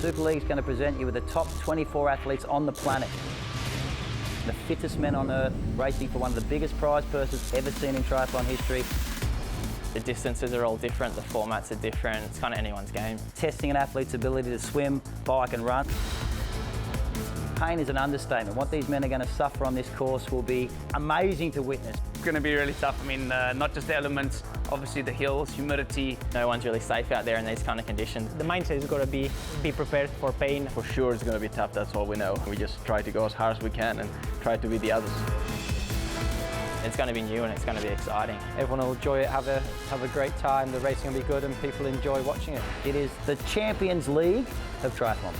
Super League is going to present you with the top 24 athletes on the planet. The fittest men on earth, racing for one of the biggest prize purses ever seen in triathlon history. The distances are all different, the formats are different, it's kind of anyone's game. Testing an athlete's ability to swim, bike and run. Pain is an understatement. What these men are going to suffer on this course will be amazing to witness. It's going to be really tough. I mean, not just the elements, obviously the hills, humidity. No one's really safe out there in these kind of conditions. The mindset is going to be prepared for pain. For sure it's going to be tough, that's all we know. We just try to go as hard as we can and try to beat the others. It's going to be new and it's going to be exciting. Everyone will enjoy it, have a great time, the racing will be good and people enjoy watching it. It is the Champions League of triathlon.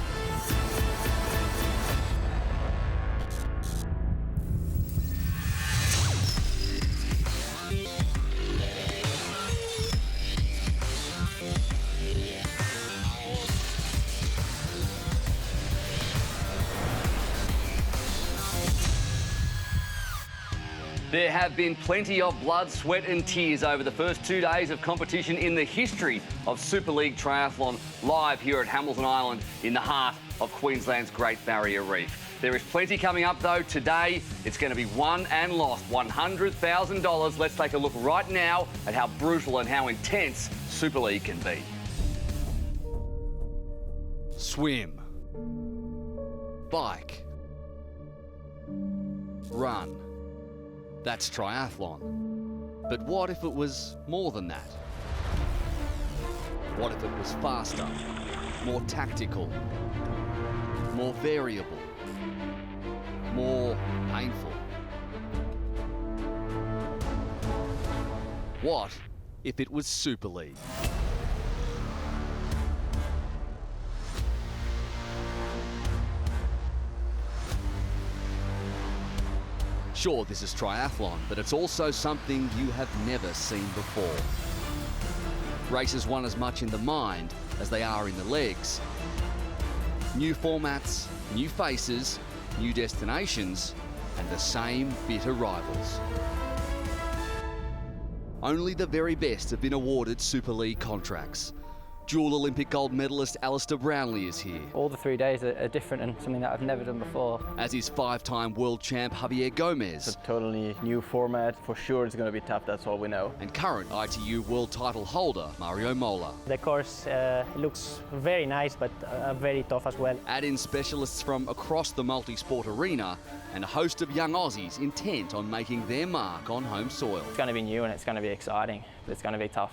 There have been plenty of blood, sweat and tears over the first 2 days of competition in the history of Super League Triathlon, live here at Hamilton Island in the heart of Queensland's Great Barrier Reef. There is plenty coming up though today. It's going to be won and lost, $100,000. Let's take a look right now at how brutal and how intense Super League can be. Swim. Bike. Run. That's triathlon. But what if it was more than that? What if it was faster, more tactical, more variable, more painful? What if it was Super League? Sure, this is triathlon, but it's also something you have never seen before. Races won as much in the mind as they are in the legs. New formats, new faces, new destinations, and the same bitter rivals. Only the very best have been awarded Super League contracts. Dual Olympic gold medalist Alistair Brownlee is here. All the 3 days are different and something that I've never done before. As is five-time world champ Javier Gomez. It's a totally new format. For sure it's going to be tough, that's all we know. And current ITU world title holder Mario Mola. The course looks very nice, but very tough as well. Add in specialists from across the multi-sport arena and a host of young Aussies intent on making their mark on home soil. It's going to be new and it's going to be exciting, but it's going to be tough.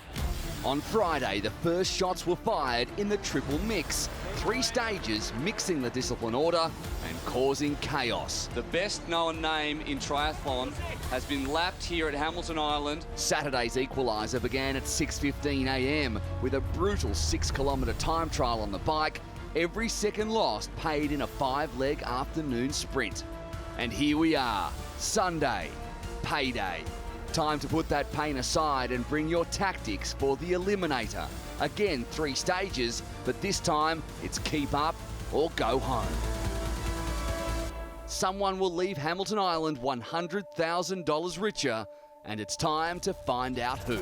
On Friday, the first shots were fired in the triple mix. 3 stages mixing the discipline order and causing chaos. The best known name in triathlon has been lapped here at Hamilton Island. Saturday's equaliser began at 6:15 a.m. with a brutal 6-kilometre time trial on the bike. Every second lost paid in a 5-leg afternoon sprint. And here we are, Sunday, payday. Time to put that pain aside and bring your tactics for the Eliminator. Again, 3 stages, but this time it's keep up or go home. Someone will leave Hamilton Island $100,000 richer, and it's time to find out who.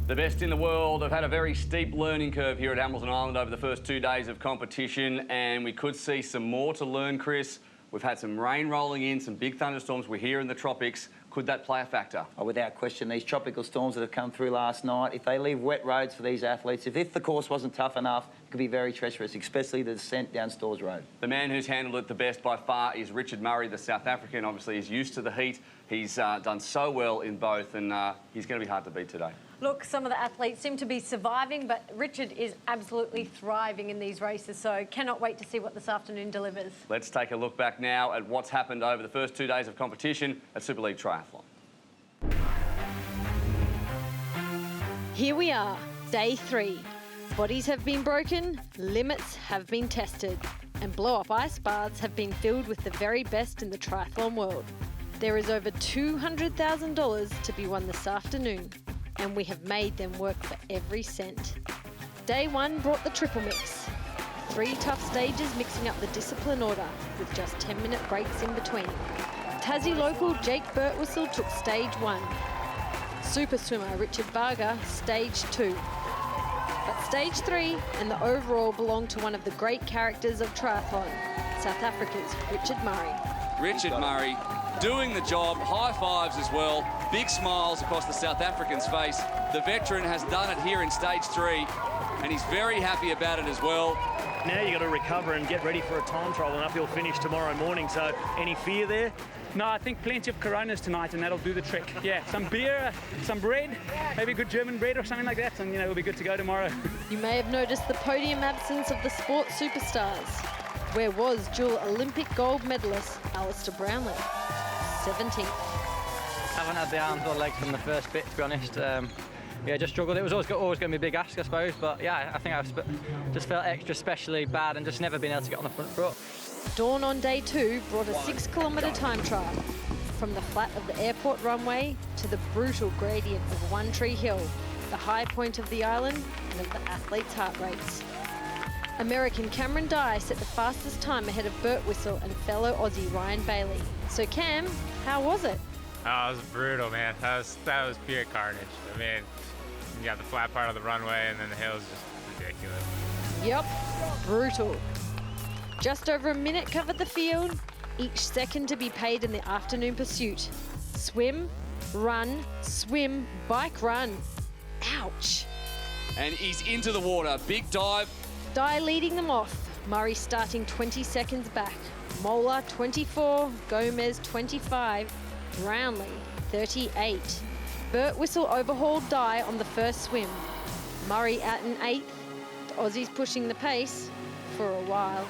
The best in the world have had a very steep learning curve here at Hamilton Island over the first 2 days of competition, and we could see some more to learn, Chris. We've had some rain rolling in, some big thunderstorms. We're here in the tropics. Could that play a factor? Oh, without question, these tropical storms that have come through last night, if they leave wet roads for these athletes, if the course wasn't tough enough, it could be very treacherous, especially the descent down Stores Road. The man who's handled it the best by far is Richard Murray, the South African. Obviously, he's used to the heat. He's done so well in both, and he's going to be hard to beat today. Look, some of the athletes seem to be surviving, but Richard is absolutely thriving in these races, so cannot wait to see what this afternoon delivers. Let's take a look back now at what's happened over the first 2 days of competition at Super League Triathlon. Here we are, day 3. Bodies have been broken, limits have been tested, and blow-up ice baths have been filled with the very best in the triathlon world. There is over $200,000 to be won this afternoon, and we have made them work for every cent. Day 1 brought the triple mix. 3 tough stages mixing up the discipline order with just 10-minute breaks in between. Tassie local Jake Birtwistle took stage 1. super swimmer Richard Varga, stage 2. But stage 3 and the overall belong to one of the great characters of triathlon, South Africa's Richard Murray. Richard Murray doing the job, high fives as well, big smiles across the South African's face. The veteran has done it here in stage 3, and he's very happy about it as well. Now you've got to recover and get ready for a time trial and uphill finish tomorrow morning, so any fear there? No, I think plenty of Coronas tonight, and that'll do the trick. Yeah, some beer, some bread, maybe good German bread or something like that, and we'll be good to go tomorrow. You may have noticed the podium absence of the sports superstars. Where was dual Olympic gold medalist Alistair Brownlee? 17th. Haven't had the arms or legs from the first bit, to be honest. Yeah, just struggled. It was always going to be a big ask, I suppose. But yeah, I think I just felt extra especially bad and just never been able to get on the front foot. Dawn on day 2 brought a 6-kilometre time trial. From the flat of the airport runway to the brutal gradient of One Tree Hill, the high point of the island and of the athletes' heart rates. American Cameron Dye set the fastest time ahead of Burt Whistle and fellow Aussie Ryan Bailey. So Cam, how was it? Oh, it was brutal, man. That was pure carnage. I mean, you got the flat part of the runway and then the hills, just ridiculous. Yep, brutal. Just over a minute covered the field, each second to be paid in the afternoon pursuit. Swim, run, swim, bike, run. Ouch. And he's into the water, big dive. Dye leading them off, Murray starting 20 seconds back. Mola 24, Gomez 25, Brownlee 38. Burt Whistle overhauled Dye on the first swim. Murray out in 8th, the Aussies pushing the pace for a while.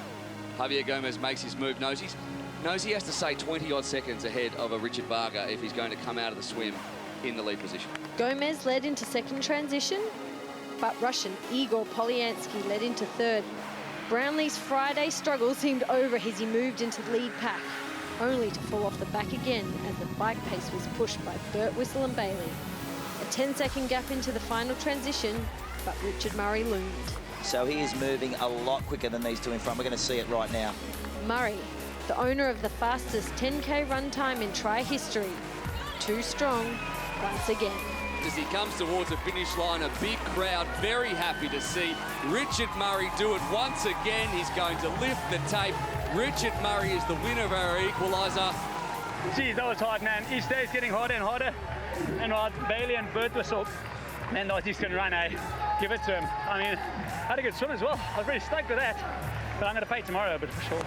Javier Gomez makes his move. Knows he has to stay 20-odd seconds ahead of a Richard Varga if he's going to come out of the swim in the lead position. Gomez led into second transition, but Russian Igor Polyansky led into third. Brownlee's Friday struggle seemed over as he moved into the lead pack, only to fall off the back again as the bike pace was pushed by Burt Whistle and Bailey. A 10-second gap into the final transition, but Richard Murray loomed. So he is moving a lot quicker than these two in front. We're going to see it right now. Murray, the owner of the fastest 10K run time in tri history, too strong once again. As he comes towards the finish line, a big crowd very happy to see Richard Murray do it once again. He's going to lift the tape. Richard Murray is the winner of our equaliser. Geez, that was hard, man. Each day is getting harder and harder. And Bailey and Burt Whistle, man, the Aussies can run, eh? Give it to him. I mean, I had a good swim as well. I was really stoked with that. But I'm going to pay tomorrow, but for sure.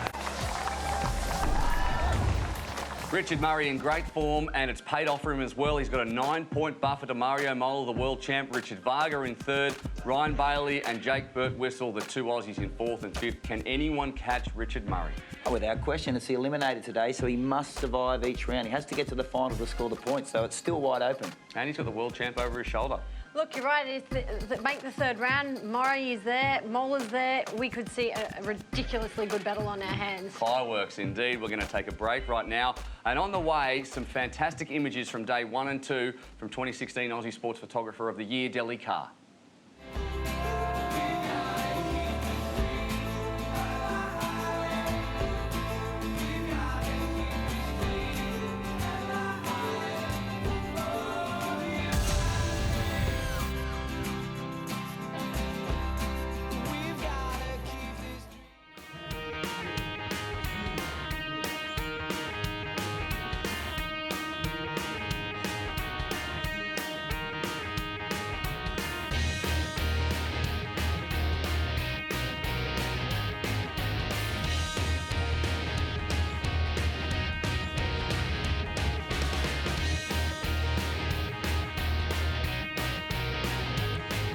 Richard Murray in great form, and it's paid off for him as well. He's got a 9-point buffer to Mario Mola, the world champ. Richard Varga in 3rd, Ryan Bailey and Jake Burt Whistle, the two Aussies in 4th and 5th. Can anyone catch Richard Murray? Oh, without question, it's the Eliminator today, so he must survive each round. He has to get to the final to score the points, so it's still wide open. And he's got the world champ over his shoulder. Look, you're right. Make the third round. Murray is there. Mola's there. We could see a ridiculously good battle on our hands. Fireworks indeed. We're going to take a break right now. And on the way, some fantastic images from day 1 and 2 from 2016 Aussie Sports Photographer of the Year, Delhi Carr.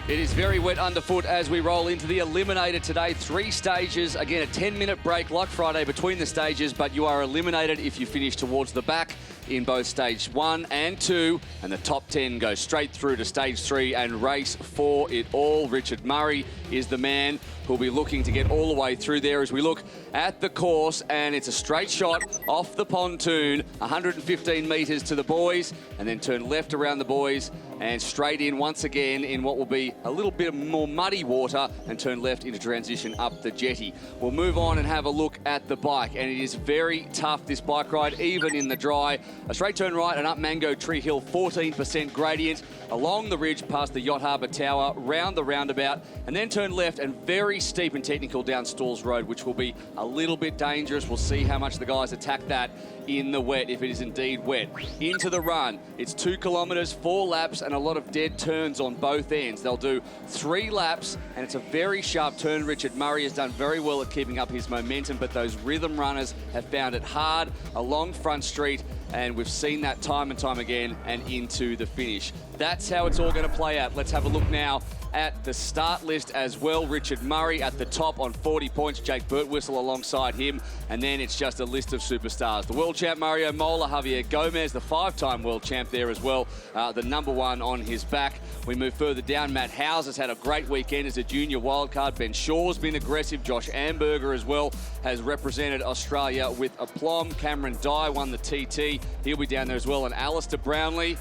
It is very wet underfoot as we roll into the Eliminator today. 3 stages, again a 10-minute break like Friday between the stages, but you are eliminated if you finish towards the back in both stage 1 and 2, and the top 10 go straight through to stage 3 and race for it all. Richard Murray is the man who'll be looking to get all the way through there as we look at the course, and it's a straight shot off the pontoon, 115 metres to the boys, and then turn left around the boys and straight in once again in what will be a little bit more muddy water and turn left into transition up the jetty. We'll move on and have a look at the bike, and it is very tough, this bike ride, even in the dry. A straight turn right and up Mango Tree Hill, 14% gradient, along the ridge past the Yacht Harbour Tower, round the roundabout, and then turn left and very steep and technical down Stalls Road, which will be a little bit dangerous. We'll see how much the guys attack that in the wet, if it is indeed wet. Into the run. It's 2 kilometres, 4 laps, and a lot of dead turns on both ends. They'll do 3 laps, and it's a very sharp turn. Richard Murray has done very well at keeping up his momentum, but those rhythm runners have found it hard along Front Street, and we've seen that time and time again, and into the finish. That's how it's all going to play out. Let's have a look now at the start list as well. Richard Murray at the top on 40 points, Jake Birtwistle alongside him, and then it's just a list of superstars. The world champ Mario Mola, Javier Gomez, the 5-time world champ there as well, the #1 on his back. We move further down. Matt Howes has had a great weekend as a junior wildcard. Ben Shaw's been aggressive. Josh Amberger as well has represented Australia with aplomb. Cameron Dye won the TT. He'll be down there as well. And Alistair Brownlee,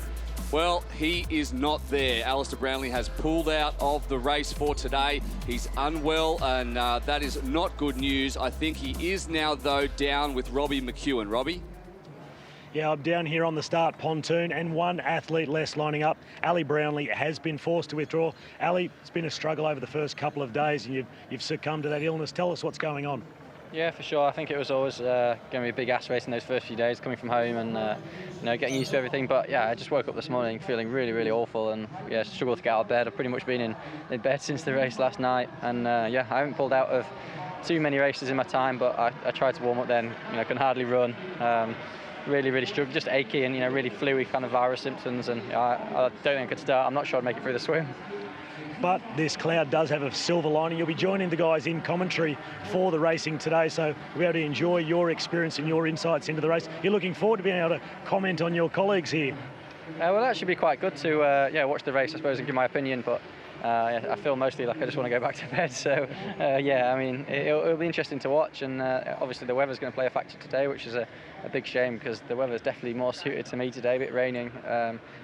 well, he is not there. Alistair Brownlee has pulled out of the race for today. He's unwell, and that is not good news. I think he is now, though, down with Robbie McEwen. Robbie? Yeah, I'm down here on the start pontoon, and one athlete less lining up. Ali Brownlee has been forced to withdraw. Ali, it's been a struggle over the first couple of days, and you've succumbed to that illness. Tell us what's going on. Yeah, for sure. I think it was always going to be a big ass race in those first few days, coming from home and getting used to everything. But yeah, I just woke up this morning feeling really, really awful, and yeah, struggled to get out of bed. I've pretty much been in bed since the race last night, and yeah, I haven't pulled out of too many races in my time, but I tried to warm up then. Can hardly run. Really, really struggled, just achy and really fluey kind of virus symptoms, and I don't think I could start. I'm not sure I'd make it through the swim. But this cloud does have a silver lining. You'll be joining the guys in commentary for the racing today, so we'll be able to enjoy your experience and your insights into the race. You're looking forward to being able to comment on your colleagues here. Well, that should be quite good to watch the race, I suppose, and give my opinion, but I feel mostly like I just want to go back to bed. So, yeah, I mean, it'll be interesting to watch, and obviously the weather's going to play a factor today, which is a big shame because the weather's definitely more suited to me today, a bit raining.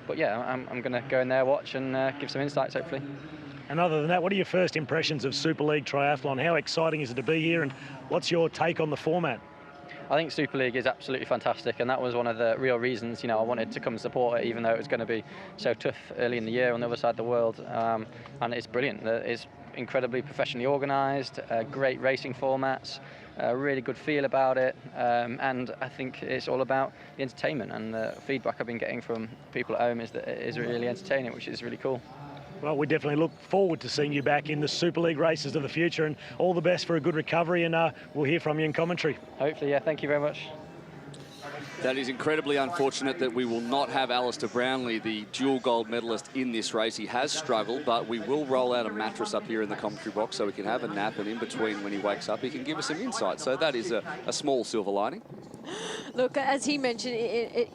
But yeah, I'm going to go in there, watch, and give some insights, hopefully. And other than that, what are your first impressions of Super League Triathlon? How exciting is it to be here, and what's your take on the format? I think Super League is absolutely fantastic, and that was one of the real reasons, I wanted to come and support it, even though it was going to be so tough early in the year on the other side of the world. And it's brilliant. It's incredibly professionally organised, great racing formats, a really good feel about it, and I think it's all about the entertainment, and the feedback I've been getting from people at home is that it is really entertaining, which is really cool. Well, we definitely look forward to seeing you back in the Super League races of the future, and all the best for a good recovery, and we'll hear from you in commentary. Hopefully, yeah. Thank you very much. That is incredibly unfortunate that we will not have Alistair Brownlee, the dual gold medalist, in this race. He has struggled, but we will roll out a mattress up here in the commentary box so we can have a nap, and in between when he wakes up, he can give us some insight. So that is a small silver lining. Look, as he mentioned,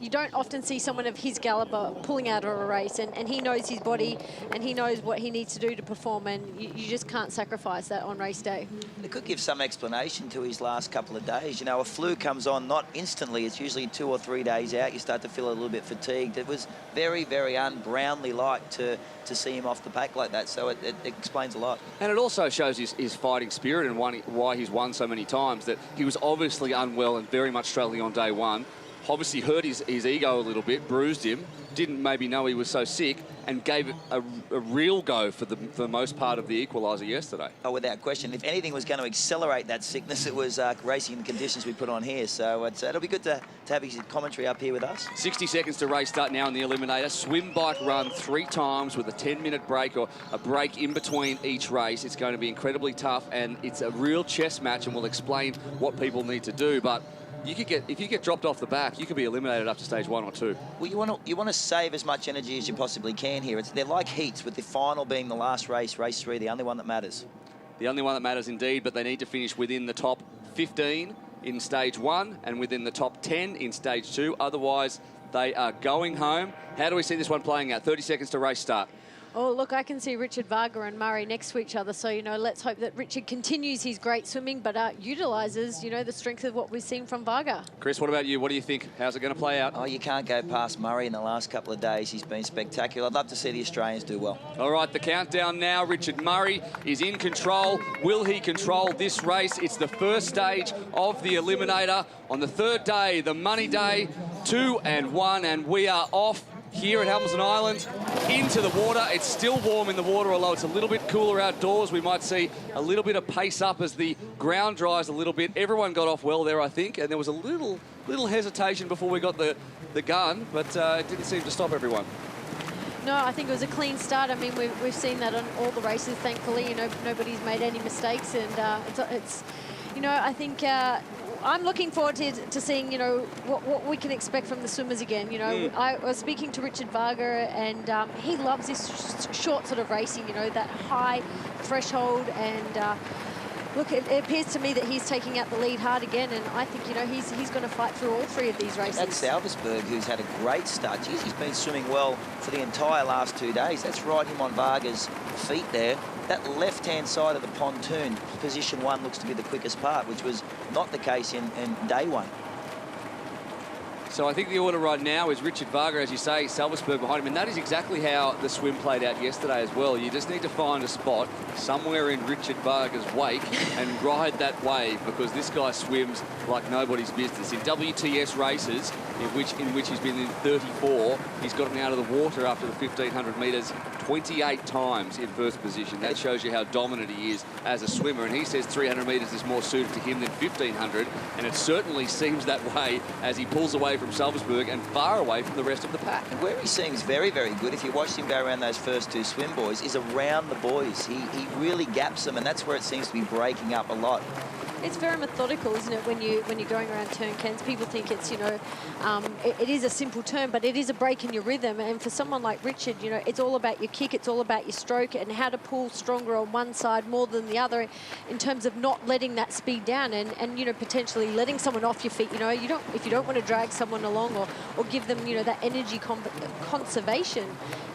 you don't often see someone of his caliber pulling out of a race, and he knows his body and he knows what he needs to do to perform, and you just can't sacrifice that on race day. It could give some explanation to his last couple of days. A flu comes on not instantly, it's usually 2 or 3 days out. You start to feel a little bit fatigued. It was very, very un-Brownlee-like to see him off the pack like that, so it explains a lot. And it also shows his fighting spirit and why he's won so many times, that he was obviously unwell and very much struggling on day one. Obviously hurt his ego a little bit, bruised him, didn't maybe know he was so sick, and gave it a real go for the most part of the equaliser yesterday. Oh, without question. If anything was going to accelerate that sickness, it was racing in the conditions we put on here. So it'll be good to have his commentary up here with us. 60 seconds to race start now in the Eliminator. Swim, bike, run 3 times with a 10-minute break, or a break in between each race. It's going to be incredibly tough, and it's a real chess match, and we'll explain what people need to do. But if you get dropped off the back, you could be eliminated up to stage 1 or 2. Well, you want to save as much energy as you possibly can here. They're like heats, with the final being the last race, race 3, the only one that matters. The only one that matters indeed, but they need to finish within the top 15 in stage 1 and within the top 10 in stage 2. Otherwise, they are going home. How do we see this one playing out? 30 seconds to race start. Oh, look, I can see Richard Varga and Murray next to each other. So, you know, let's hope that Richard continues his great swimming, but utilises, you know, the strength of what we've seen from Varga. Chris, what about you? What do you think? How's it going to play out? Oh, you can't go past Murray in the last couple of days. He's been spectacular. I'd love to see the Australians do well. All right, the countdown now. Richard Murray is in control. Will he control this race? It's the first stage of the Eliminator. On the third day, the money day, 2 and 1, and we are off here at Hamilton Island into the water. It's still warm in the water, although it's a little bit cooler outdoors. We might see a little bit of pace up as the ground dries a little bit. Everyone got off well there, I think, and there was a little hesitation before we got the gun, but it didn't seem to stop everyone. No, I think it was a clean start. I mean, we've seen that on all the races, thankfully. You know, nobody's made any mistakes, and it's you know, I think I'm looking forward to seeing, you know, what we can expect from the swimmers again. You know, I was speaking to Richard Varga, and he loves this short sort of racing, you know, that high threshold. And look, it appears to me that he's taking out the lead hard again, and I think, you know, he's going to fight through all 3 of these races. That's Salversberg, who's had a great start. Jeez, he's been swimming well for the entire last 2 days. That's right him on Varga's feet there. That left-hand side of the pontoon, position 1, looks to be the quickest part, which was not the case in day 1. So I think the order right now is Richard Varga, as you say, Salversberg behind him, and that is exactly how the swim played out yesterday as well. You just need to find a spot somewhere in Richard Varga's wake and ride that wave, because this guy swims like nobody's business. In WTS races, in which he's been in 34, he's gotten out of the water after the 1,500 metres 28 times in first position. That shows you how dominant he is as a swimmer, and he says 300 metres is more suited to him than 1,500, and it certainly seems that way as he pulls away from Salversberg and far away from the rest of the pack. And where he seems very, very good, if you watched him go around those first 2 swim boys, is around the boys. He really gaps them, and that's where it seems to be breaking up a lot. It's very methodical, isn't it, when you're going around turn cans? People think it's, you know, it is a simple turn, but it is a break in your rhythm. And for someone like Richard, you know, it's all about your kick, it's all about your stroke, and how to pull stronger on one side more than the other in terms of not letting that speed down and you know, potentially letting someone off your feet. You know, if you don't want to drag someone along or give them, you know, that energy conservation.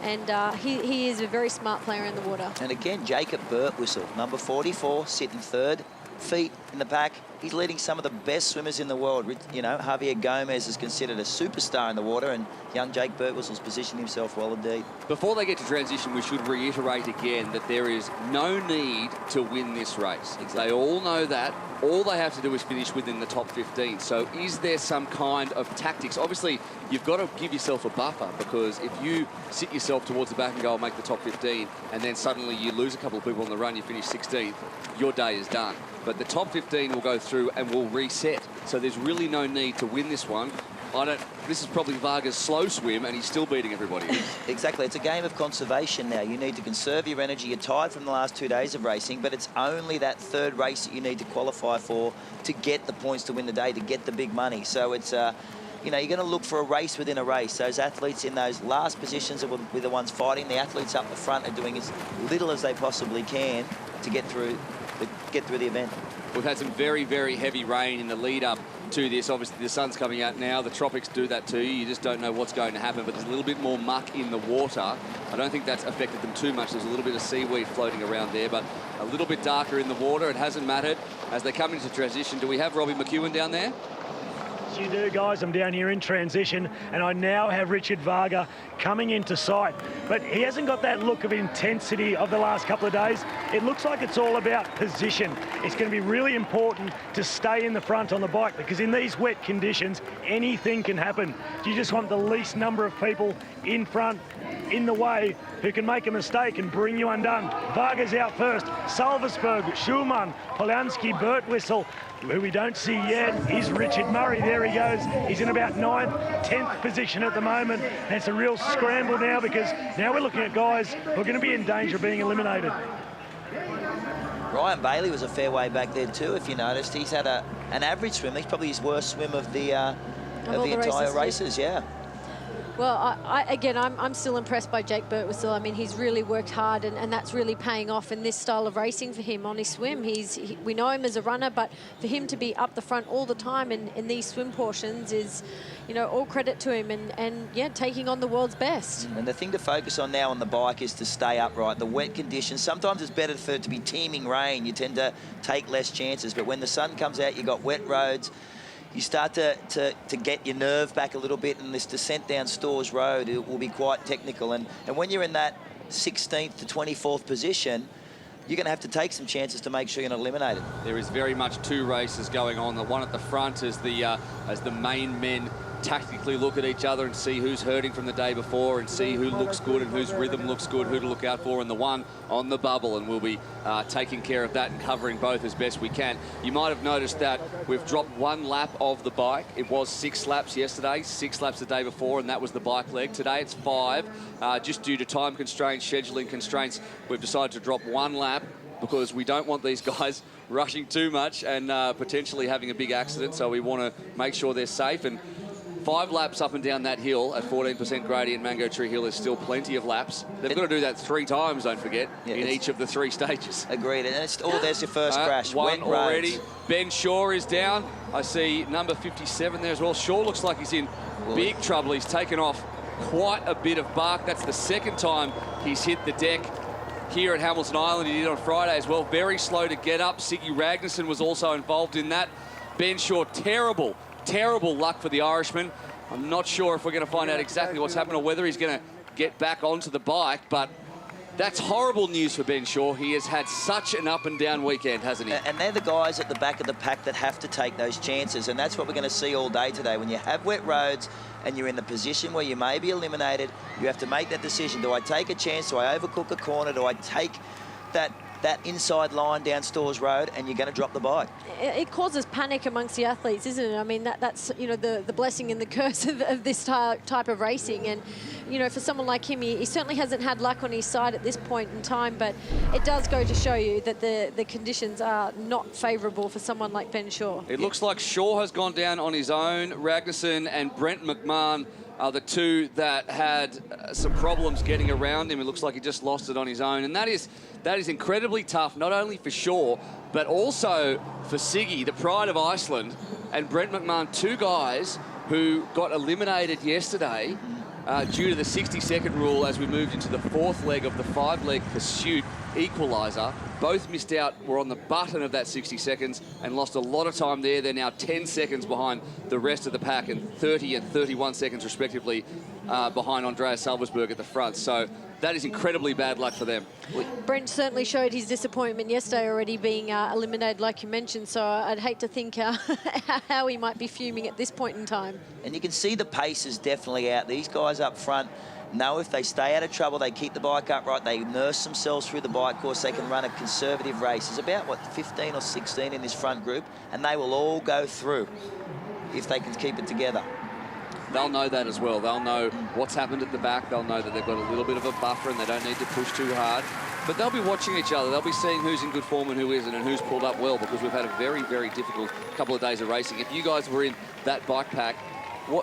And he is a very smart player in the water. And again, Jacob Birtwistle, number 44, sitting 3rd. Feet in the pack. He's leading some of the best swimmers in the world. You know, Javier Gomez is considered a superstar in the water, and young Jake Birtwistle's positioned himself well indeed. Before they get to transition, we should reiterate again that there is no need to win this race. Exactly. They all know that. All they have to do is finish within the top 15. So is there some kind of tactics? Obviously, you've got to give yourself a buffer, because if you sit yourself towards the back and go, I'll make the top 15, and then suddenly you lose a couple of people on the run, you finish 16th, your day is done. But the top 15 will go through and will reset. So there's really no need to win this one. This is probably Varga's slow swim, and he's still beating everybody. Exactly. It's a game of conservation now. You need to conserve your energy. You're tired from the last 2 days of racing, but it's only that 3rd race that you need to qualify for to get the points to win the day, to get the big money. So it's, you know, you're going to look for a race within a race. Those athletes in those last positions will be the ones fighting. The athletes up the front are doing as little as they possibly can to get through the event. We've had some very, very heavy rain in the lead up to this. Obviously, the sun's coming out now. The tropics do that to you. You just don't know what's going to happen, but there's a little bit more muck in the water. I don't think that's affected them too much. There's a little bit of seaweed floating around there, but a little bit darker in the water. It hasn't mattered. As they come into transition, do we have Robbie McEwen down there? You do, guys. I'm down here in transition, and I now have Richard Varga coming into sight, but he hasn't got that look of intensity of the last couple of days. It looks like it's all about position. It's going to be really important to stay in the front on the bike, because in these wet conditions, anything can happen. You just want the least number of people in front, in the way, who can make a mistake and bring you undone. Varga's out first. Salversberg, Schulman, Polanski, Birtwistle. Who we don't see yet is Richard Murray. There he goes. He's in about 9th, 10th position at the moment. And it's a real scramble now, because now we're looking at guys who are going to be in danger of being eliminated. Ryan Bailey was a fair way back there too, if you noticed. He's had an average swim. He's probably his worst swim of the entire races, yeah. Well, I'm still impressed by Jake Birtwistle. I mean, he's really worked hard, and that's really paying off in this style of racing for him on his swim. We know him as a runner, but for him to be up the front all the time in these swim portions is, you know, all credit to him, and yeah, taking on the world's best. And the thing to focus on now on the bike is to stay upright. The wet conditions, sometimes it's better for it to be teeming rain. You tend to take less chances, but when the sun comes out, you've got wet roads. You start to get your nerve back a little bit, and this descent down Stores Road, it will be quite technical. And when you're in that 16th to 24th position, you're going to have to take some chances to make sure you're not eliminated. There is very much two races going on. The one at the front is as the main men tactically look at each other and see who's hurting from the day before and see who looks good and whose rhythm looks good, who to look out for, and the one on the bubble, and we'll be taking care of that and covering both as best we can. You might have noticed that we've dropped 1 lap of the bike. It was 6 laps yesterday, 6 laps the day before, and that was the bike leg. Today it's 5. Just due to time constraints, scheduling constraints, we've decided to drop 1 lap because we don't want these guys rushing too much and potentially having a big accident, so we want to make sure they're safe. And 5 laps up and down that hill at 14% gradient, Mango Tree Hill, is still plenty of laps. They've got to do that 3 times, don't forget, in each of the 3 stages. Agreed. And it's, there's your first crash. One Wet already. roads. Ben Shaw is down. I see number 57 there as well. Shaw looks like he's in big trouble. He's taken off quite a bit of bark. That's the 2nd time he's hit the deck here at Hamilton Island. He did on Friday as well. Very slow to get up. Siggy Ragnarsson was also involved in that. Ben Shaw, terrible luck for the Irishman. I'm not sure if we're going to find out exactly what's happened or whether he's going to get back onto the bike, but that's horrible news for Ben Shaw. He has had such an up and down weekend, hasn't he? And they're the guys at the back of the pack that have to take those chances, and that's what we're going to see all day today. When you have wet roads and you're in the position where you may be eliminated, you have to make that decision. Do I take a chance? Do I overcook a corner? Do I take that inside line down Stores Road, and you're going to drop the bike? It causes panic amongst the athletes, isn't it? I mean, that's you know, the blessing and the curse of this type of racing. And you know, for someone like him, he certainly hasn't had luck on his side at this point in time, but it does go to show you that the conditions are not favourable for someone like Ben Shaw. It looks like Shaw has gone down on his own. Ragnarsson and Brent McMahon are the 2 that had some problems getting around him. It looks like he just lost it on his own, and that is incredibly tough, not only for Shaw, but also for Siggy, the pride of Iceland, and Brent McMahon, 2 guys who got eliminated yesterday due to the 60-second rule as we moved into the 4th leg of the 5-leg pursuit equaliser. Both missed out, were on the button of that 60 seconds and lost a lot of time there. They're now 10 seconds behind the rest of the pack and 30 and 31 seconds respectively behind Andreas Salversberg at the front. So that is incredibly bad luck for them. Brent certainly showed his disappointment yesterday already being eliminated, like you mentioned, so I'd hate to think how he might be fuming at this point in time. And you can see the pace is definitely out. These guys up front know if they stay out of trouble, they keep the bike upright, they nurse themselves through the bike course, they can run a conservative race. There's about, 15 or 16 in this front group, and they will all go through if they can keep it together. They'll know that as well. They'll know what's happened at the back. They'll know that they've got a little bit of a buffer and they don't need to push too hard. But they'll be watching each other. They'll be seeing who's in good form and who isn't, and who's pulled up well, because we've had a very, very difficult couple of days of racing. If you guys were in that bike pack,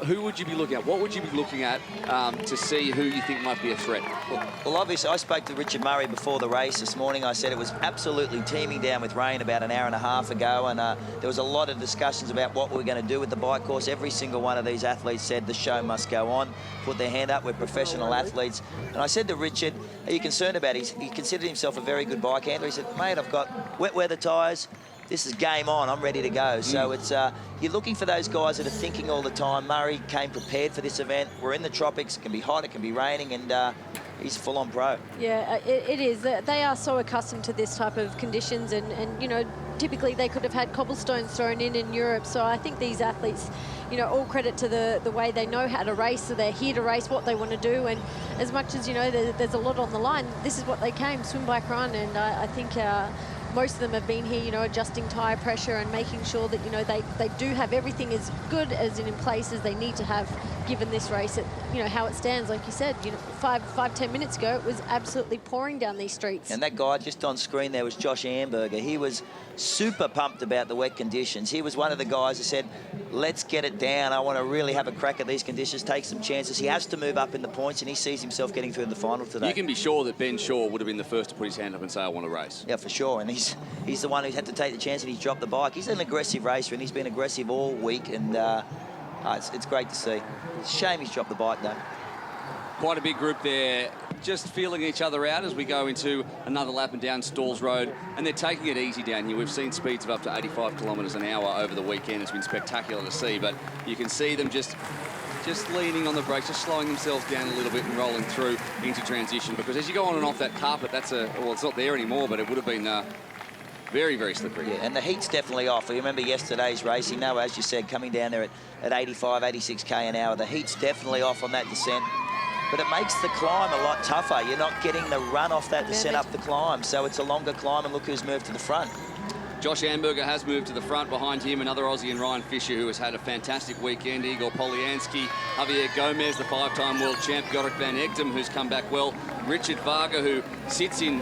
who would you be looking at? What would you be looking at to see who you think might be a threat? Well, obviously, I spoke to Richard Murray before the race this morning. I said it was absolutely teeming down with rain about an hour and a half ago, and there was a lot of discussions about what we were going to do with the bike course. Every single one of these athletes said the show must go on, put their hand up, we're professional athletes. And I said to Richard, are you concerned about it? He considered himself a very good bike handler. He said, mate, I've got wet weather tyres. This is game on, I'm ready to go. So it's you're looking for those guys that are thinking all the time. Murray came prepared for this event. We're in the tropics, it can be hot, it can be raining, and he's full-on pro. Yeah, it is. They are so accustomed to this type of conditions, and you know, typically they could have had cobblestones thrown in Europe. So I think these athletes, you know, all credit to the way they know how to race. So they're here to race what they want to do, and as much as, you know, there's a lot on the line, this is what they came, swim, bike, run, and I think most of them have been here, you know, adjusting tyre pressure and making sure that, you know, they do have everything as good as in place as they need to have, given this race, you know, how it stands. Like you said, you know, 5-10 minutes ago, it was absolutely pouring down these streets. And that guy just on screen there was Josh Amberger. He was super pumped about the wet conditions. He was one of the guys who said, let's get it down. I want to really have a crack at these conditions, take some chances. He has to move up in the points, and he sees himself getting through the final today. You can be sure that Ben Shaw would have been the first to put his hand up and say, I want to race. Yeah, for sure. And he's the one who's had to take the chance, and he's dropped the bike. He's an aggressive racer, and he's been aggressive all week, and it's great to see. It's a shame he's dropped the bike, though. Quite a big group there, just feeling each other out as we go into another lap and down Stalls Road, and they're taking it easy down here. We've seen speeds of up to 85 kilometres an hour over the weekend. It's been spectacular to see, but you can see them just leaning on the brakes, just slowing themselves down a little bit and rolling through into transition, because as you go on and off that carpet, well, it's not there anymore, but it would have been very, very slippery. Yeah, and the heat's definitely off. We remember yesterday's race. You know, as you said, coming down there at 85, 86k an hour, the heat's definitely off on that descent. But it makes the climb a lot tougher. You're not getting the run off that descent up the climb, so it's a longer climb, and look who's moved to the front. Josh Amberger has moved to the front. Behind him, another Aussie and Ryan Fisher, who has had a fantastic weekend. Igor Polyansky, Javier Gomez, the 5-time world champ, Jorik van Egdom, who's come back well. Richard Varga, who sits in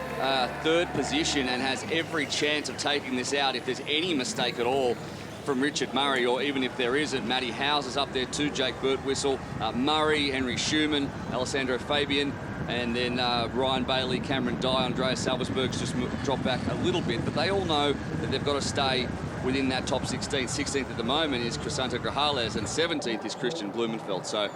third position and has every chance of taking this out if there's any mistake at all from Richard Murray, or even if there isn't. Matty Howes is up there too, Jake Birtwistle, Murray, Henry Schumann, Alessandro Fabian, and then Ryan Bailey, Cameron Dye, Andreas Salversberg's just dropped back a little bit, but they all know that they've got to stay within that top 16. 16th at the moment is Crisanto Grajales, and 17th is Christian Blumenfeld. So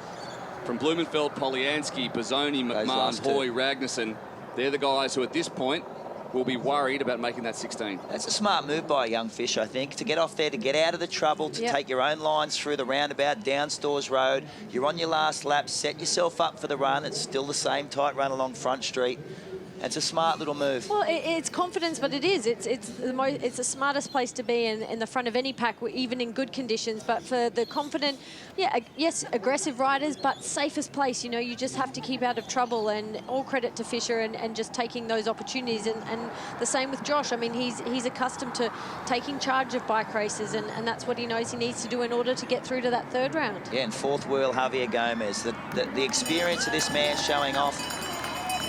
from Blumenfeld, Polyansky, Bozzoni, McMahon, Hoy, Ragnarsson, they're the guys who at this point will be worried about making that 16. That's a smart move by a young fish, I think, to get off there, to get out of the trouble, to take your own lines through the roundabout, down Stores Road. You're on your last lap, set yourself up for the run. It's still the same tight run along Front Street. It's a smart little move. Well, it's confidence, but it is. It's the smartest place to be in the front of any pack, even in good conditions. But for the confident, yes, aggressive riders, but safest place. You know, you just have to keep out of trouble. And all credit to Fisher and just taking those opportunities. And the same with Josh. I mean, he's accustomed to taking charge of bike races, and that's what he knows he needs to do in order to get through to that third round. Yeah, and fourth wheel, Javier Gomez. The experience of this man showing off,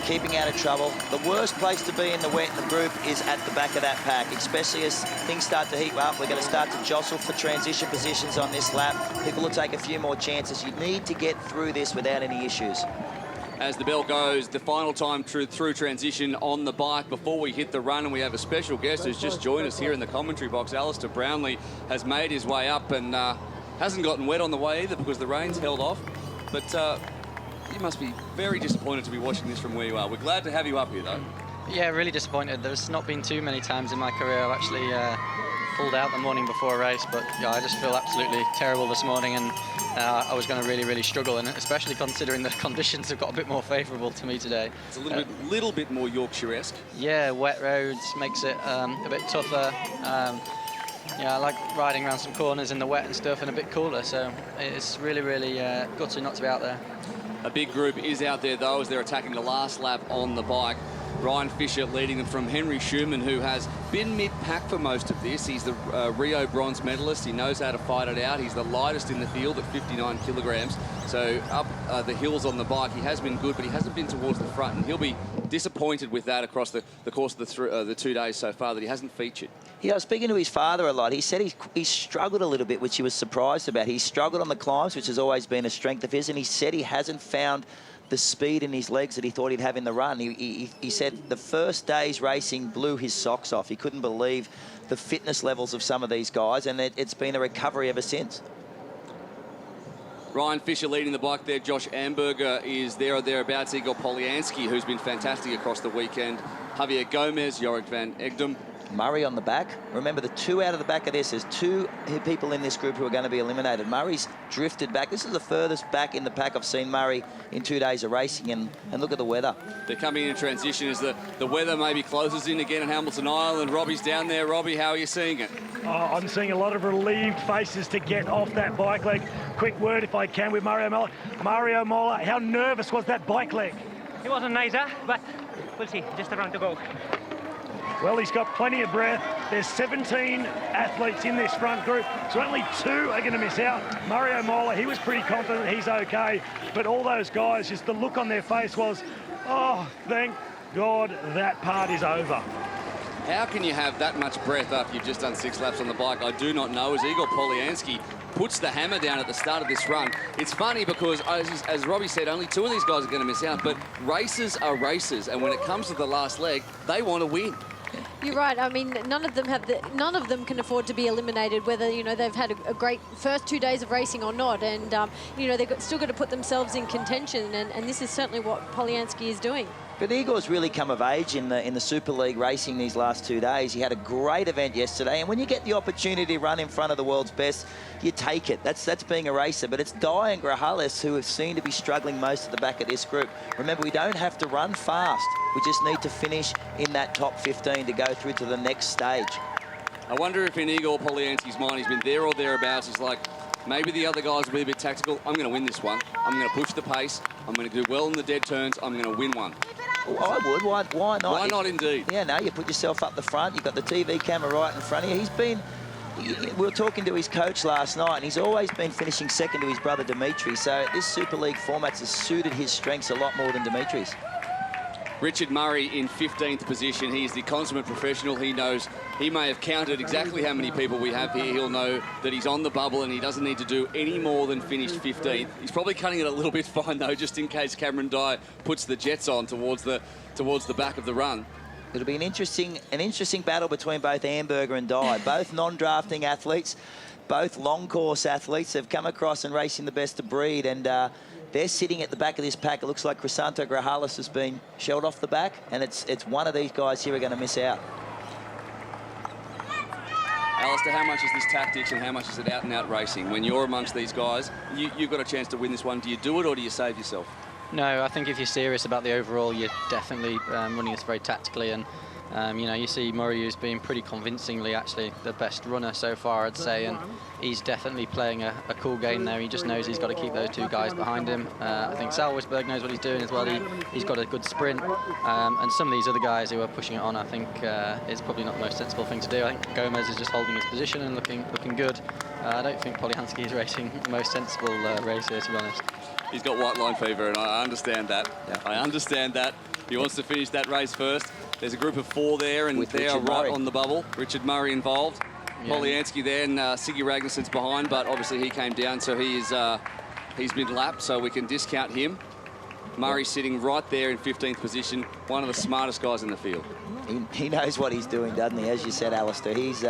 keeping out of trouble. The worst place to be in the wet in the group is at the back of that pack, especially as things start to heat up. We're going to start to jostle for transition positions on this lap. People will take a few more chances. You need to get through this without any issues. As the bell goes, the final time through transition on the bike before we hit the run, and we have a special guest who's just joined us here in the commentary box. Alistair Brownlee has made his way up and hasn't gotten wet on the way either because the rain's held off. But you must be very disappointed to be watching this from where you are. We're glad to have you up here, though. Yeah, really disappointed. There's not been too many times in my career I've actually pulled out the morning before a race, but yeah, I just feel absolutely terrible this morning, and I was going to really struggle, and especially considering the conditions have got a bit more favourable to me today. It's a little bit more Yorkshire-esque. Yeah, wet roads makes it a bit tougher. Yeah, I like riding around some corners in the wet and stuff, and a bit cooler, so it's really gutting not to be out there. A big group is out there, though, as they're attacking the last lap on the bike. Ryan Fisher leading them from Henry Schumann, who has been mid-pack for most of this. He's the Rio bronze medalist. He knows how to fight it out. He's the lightest in the field at 59 kilograms. So up the hills on the bike, he has been good, but he hasn't been towards the front, and he'll be disappointed with that across the course of the 2 days so far, that he hasn't featured. Yeah, I was speaking to his father a lot. He said he struggled a little bit, which he was surprised about. He struggled on the climbs, which has always been a strength of his, and he said he hasn't found the speed in his legs that he thought he'd have in the run. He said the first day's racing blew his socks off. He couldn't believe the fitness levels of some of these guys, and it's been a recovery ever since. Ryan Fisher leading the bike there. Josh Amberger is there or thereabouts. Igor Polyansky, who's been fantastic across the weekend. Javier Gomez, Jorik van Egdom. Murray on the back. Remember, the two out of the back of this, there's two people in this group who are going to be eliminated. Murray's drifted back. This is the furthest back in the pack I've seen Murray in 2 days of racing, and look at the weather. They're coming in transition as the weather maybe closes in again at Hamilton Island. Robbie's down there. Robbie, how are you seeing it? Oh, I'm seeing a lot of relieved faces to get off that bike leg. Quick word, if I can, with Mario Mola. Mario Mola, how nervous was that bike leg? It wasn't nice, but we'll see. Just a round to go. Well, he's got plenty of breath. There's 17 athletes in this front group, so only 2 are going to miss out. Mario Mola, he was pretty confident he's okay, but all those guys, just the look on their face was, oh, thank God that part is over. How can you have that much breath after you've just done 6 laps on the bike? I do not know. As Igor Poliansky puts the hammer down at the start of this run. It's funny because, as Robbie said, only 2 of these guys are going to miss out, but races are races, and when it comes to the last leg, they want to win. You're right. I mean, none of them can afford to be eliminated, whether, you know, they've had a great first 2 days of racing or not. And, you know, they've still got to put themselves in contention. And this is certainly what Poliansky is doing. But Igor's really come of age in the Super League racing these last 2 days. He had a great event yesterday, and when you get the opportunity to run in front of the world's best, you take it. That's being a racer. But it's Dye and Grajales who have seemed to be struggling most at the back of this group. Remember, we don't have to run fast. We just need to finish in that top 15 to go through to the next stage. I wonder if in Igor Poliansky's mind, he's been there or thereabouts. He's like, maybe the other guys will be a bit tactical. I'm going to win this one. I'm going to push the pace. I'm going to do well in the dead turns. I'm going to win one. Oh, I would. Why not? Why not, indeed? Yeah, no, you put yourself up the front. You've got the TV camera right in front of you. We were talking to his coach last night, and he's always been finishing second to his brother Dimitri. So this Super League format has suited his strengths a lot more than Dimitri's. Richard Murray in 15th position. He is the consummate professional. He knows, he may have counted exactly how many people we have here. He'll know that he's on the bubble and he doesn't need to do any more than finish 15th. He's probably cutting it a little bit fine though, just in case Cameron Dye puts the jets on towards the back of the run. It'll be an interesting battle between both Amberger and Dye. Both non-drafting athletes, both long course athletes have come across and racing the best of breed, and they're sitting at the back of this pack. It looks like Crisanto Grajales has been shelled off the back, and it's one of these guys here are going to miss out. Alistair, how much is this tactics and how much is it out-and-out racing? When you're amongst these guys, you've got a chance to win this one. Do you do it or do you save yourself? No, I think if you're serious about the overall, you're definitely running this very tactically. And you know, you see Murray, who's been pretty convincingly actually the best runner so far, I'd say, and he's definitely playing a cool game there. He just knows he's got to keep those 2 guys behind him. I think Salzberg knows what he's doing as well. He's got a good sprint, and some of these other guys who are pushing it on, I think is probably not the most sensible thing to do. I think Gomez is just holding his position and looking good. I don't think Poliansky is racing the most sensible racer, to be honest. He's got white line fever, and I understand that. Yeah. I understand that. He wants to finish that race first. There's a group of 4 there, and they are right on the bubble. Richard Murray involved. Yeah. Poliansky there, and Siggy Ragnarsson's behind, but obviously he came down, so he's mid-lap, so we can discount him. Murray sitting right there in 15th position, one of the smartest guys in the field. He knows what he's doing, doesn't he? As you said, Alistair, he's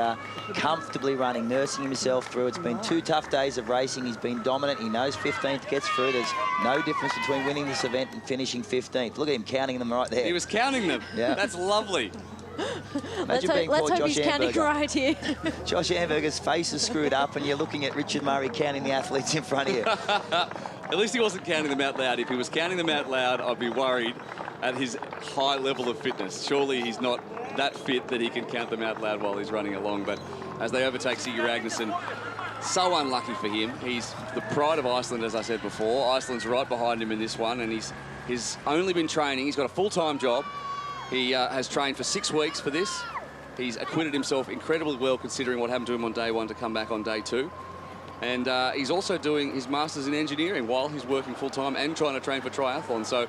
comfortably running, nursing himself through. It's been 2 tough days of racing. He's been dominant. He knows 15th gets through. There's no difference between winning this event and finishing 15th. Look at him counting them right there. He was counting them. Yeah. That's lovely. Let's hope he's counting right here. Josh Amberger's face is screwed up, and you're looking at Richard Murray counting the athletes in front of you. At least he wasn't counting them out loud. If he was counting them out loud, I'd be worried at his high level of fitness. Surely he's not that fit that he can count them out loud while he's running along. But as they overtake Siggy Ragnarsson, so unlucky for him. He's the pride of Iceland, as I said before. Iceland's right behind him in this one, and he's only been training. He's got a full-time job. He has trained for 6 weeks for this. He's acquitted himself incredibly well, considering what happened to him on day 1 to come back on day 2. And he's also doing his Masters in Engineering while he's working full-time and trying to train for triathlon. So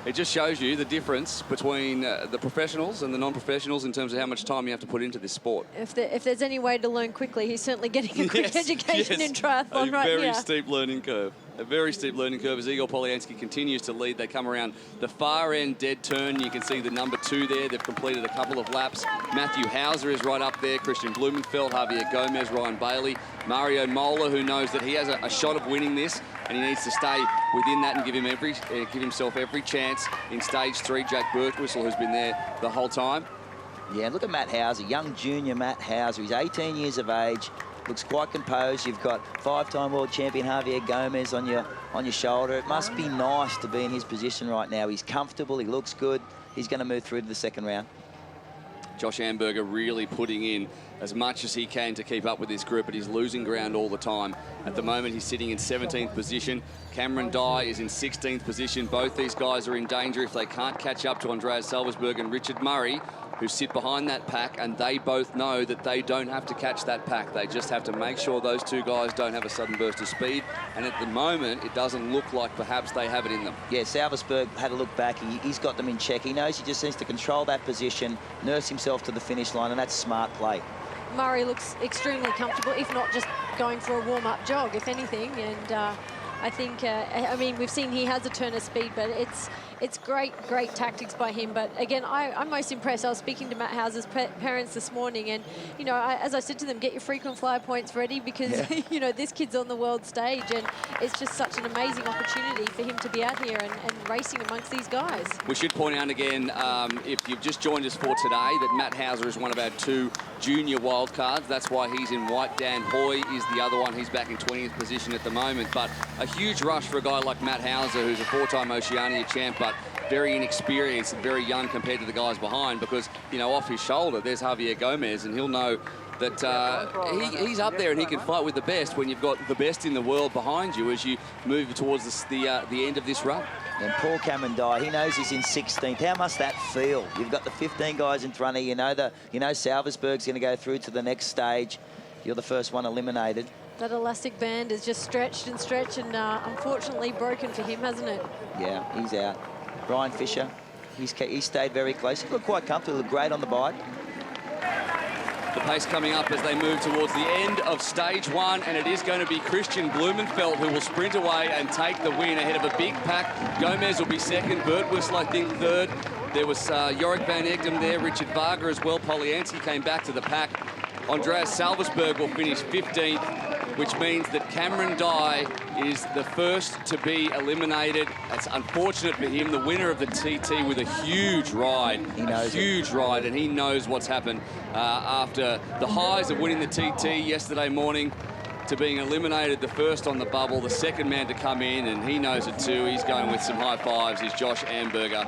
it just shows you the difference between the professionals and the non-professionals in terms of how much time you have to put into this sport. If there's any way to learn quickly, he's certainly getting a quick education in triathlon right here. A very steep learning curve. A very steep learning curve as Igor Poliansky continues to lead. They come around the far end dead turn. You can see the number 2 there. They've completed a couple of laps. Matthew Hauser is right up there. Christian Blumenfeld, Javier Gomez, Ryan Bailey. Mario Mola, who knows that he has a shot of winning this, and he needs to stay within that and give himself every chance in stage 3. Jack Birtwistle, who's been there the whole time. Yeah, look at Matt Hauser, young junior Matt Hauser. He's 18 years of age. Looks quite composed. You've got 5-time world champion Javier Gomez on your shoulder. It must be nice to be in his position right now. He's comfortable. He looks good. He's going to move through to the second round. Josh Amberger really putting in as much as he can to keep up with this group, but he's losing ground all the time. At the moment, he's sitting in 17th position. Cameron Dye is in 16th position. Both these guys are in danger if they can't catch up to Andreas Salzberg and Richard Murray, who sit behind that pack, and they both know that they don't have to catch that pack. They just have to make sure those two guys don't have a sudden burst of speed, and at the moment it doesn't look like perhaps they have it in them. Yeah, Salversberg had a look back. He's got them in check. He knows he just needs to control that position, nurse himself to the finish line, and that's smart play. Murray looks extremely comfortable, if not just going for a warm-up jog, if anything. And I think, I mean, we've seen he has a turn of speed, but it's great tactics by him. But again, I'm most impressed. I was speaking to Matt House's parents this morning, and you know, as I said to them, get your frequent flyer points ready, because you know, this kid's on the world stage, and it's just such an amazing opportunity for him to be out here and racing amongst these guys. We should point out again, if you've just joined us for today, that Matt Hauser is one of our 2 junior wildcards. That's why he's in white. Dan Hoy is the other one. He's back in 20th position at the moment. But a huge rush for a guy like Matt Hauser, who's a 4-time Oceania champ, but very inexperienced and very young compared to the guys behind, because, you know, off his shoulder, there's Javier Gomez, and he'll know that he's up there and he can fight with the best when you've got the best in the world behind you as you move towards the end of this run. And Paul Cameron Dye, he knows he's in 16th. How must that feel? You've got the 15 guys in front of you. You know Salversberg's going to go through to the next stage. You're the first one eliminated. That elastic band is just stretched and stretched, and unfortunately broken for him, hasn't it? Yeah, he's out. Brian Fisher, he stayed very close. He looked quite comfortable, looked great on the bike. The pace coming up as they move towards the end of stage 1, and it is going to be Christian Blumenfeld who will sprint away and take the win ahead of a big pack. Gomez will be second, Birtwistle, I think, third. There was Yorick Van Egdom there, Richard Varga as well. Polyansky came back to the pack. Andreas Salversberg will finish 15th, which means that Cameron Dye is the first to be eliminated. It's unfortunate for him, the winner of the TT with a huge ride. He knows ride, and he knows what's happened after the highs of winning the TT yesterday morning to being eliminated, the first on the bubble, the second man to come in, and he knows it too. He's going with some high fives, is Josh Amberger,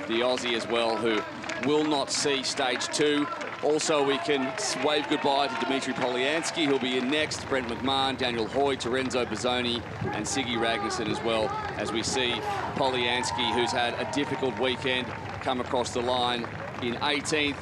the Aussie as well, who will not see stage 2. Also, we can wave goodbye to Dimitri Polyansky, who'll be in next. Brent McMahon, Daniel Hoy, Terenzo Bozzoni, and Siggy Ragnarsson as well, as we see Polyansky, who's had a difficult weekend, come across the line in 18th.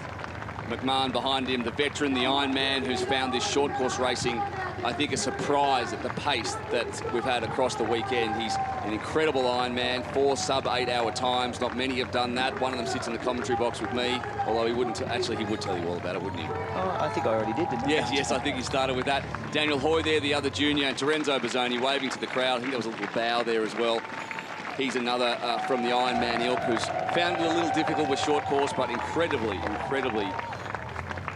McMahon behind him, the veteran, the Ironman, who's found this short course racing, I think, a surprise at the pace that we've had across the weekend. He's an incredible Ironman, 4 sub-8-hour times. Not many have done that. One of them sits in the commentary box with me, although he wouldn't. Actually, he would tell you all about it, wouldn't he? Oh, I think I already did, didn't I? Yes, I think he started with that. Daniel Hoy there, the other junior, and Terenzo Bozzoni waving to the crowd. I think there was a little bow there as well. He's another from the Ironman ilk who's found it a little difficult with short course, but incredibly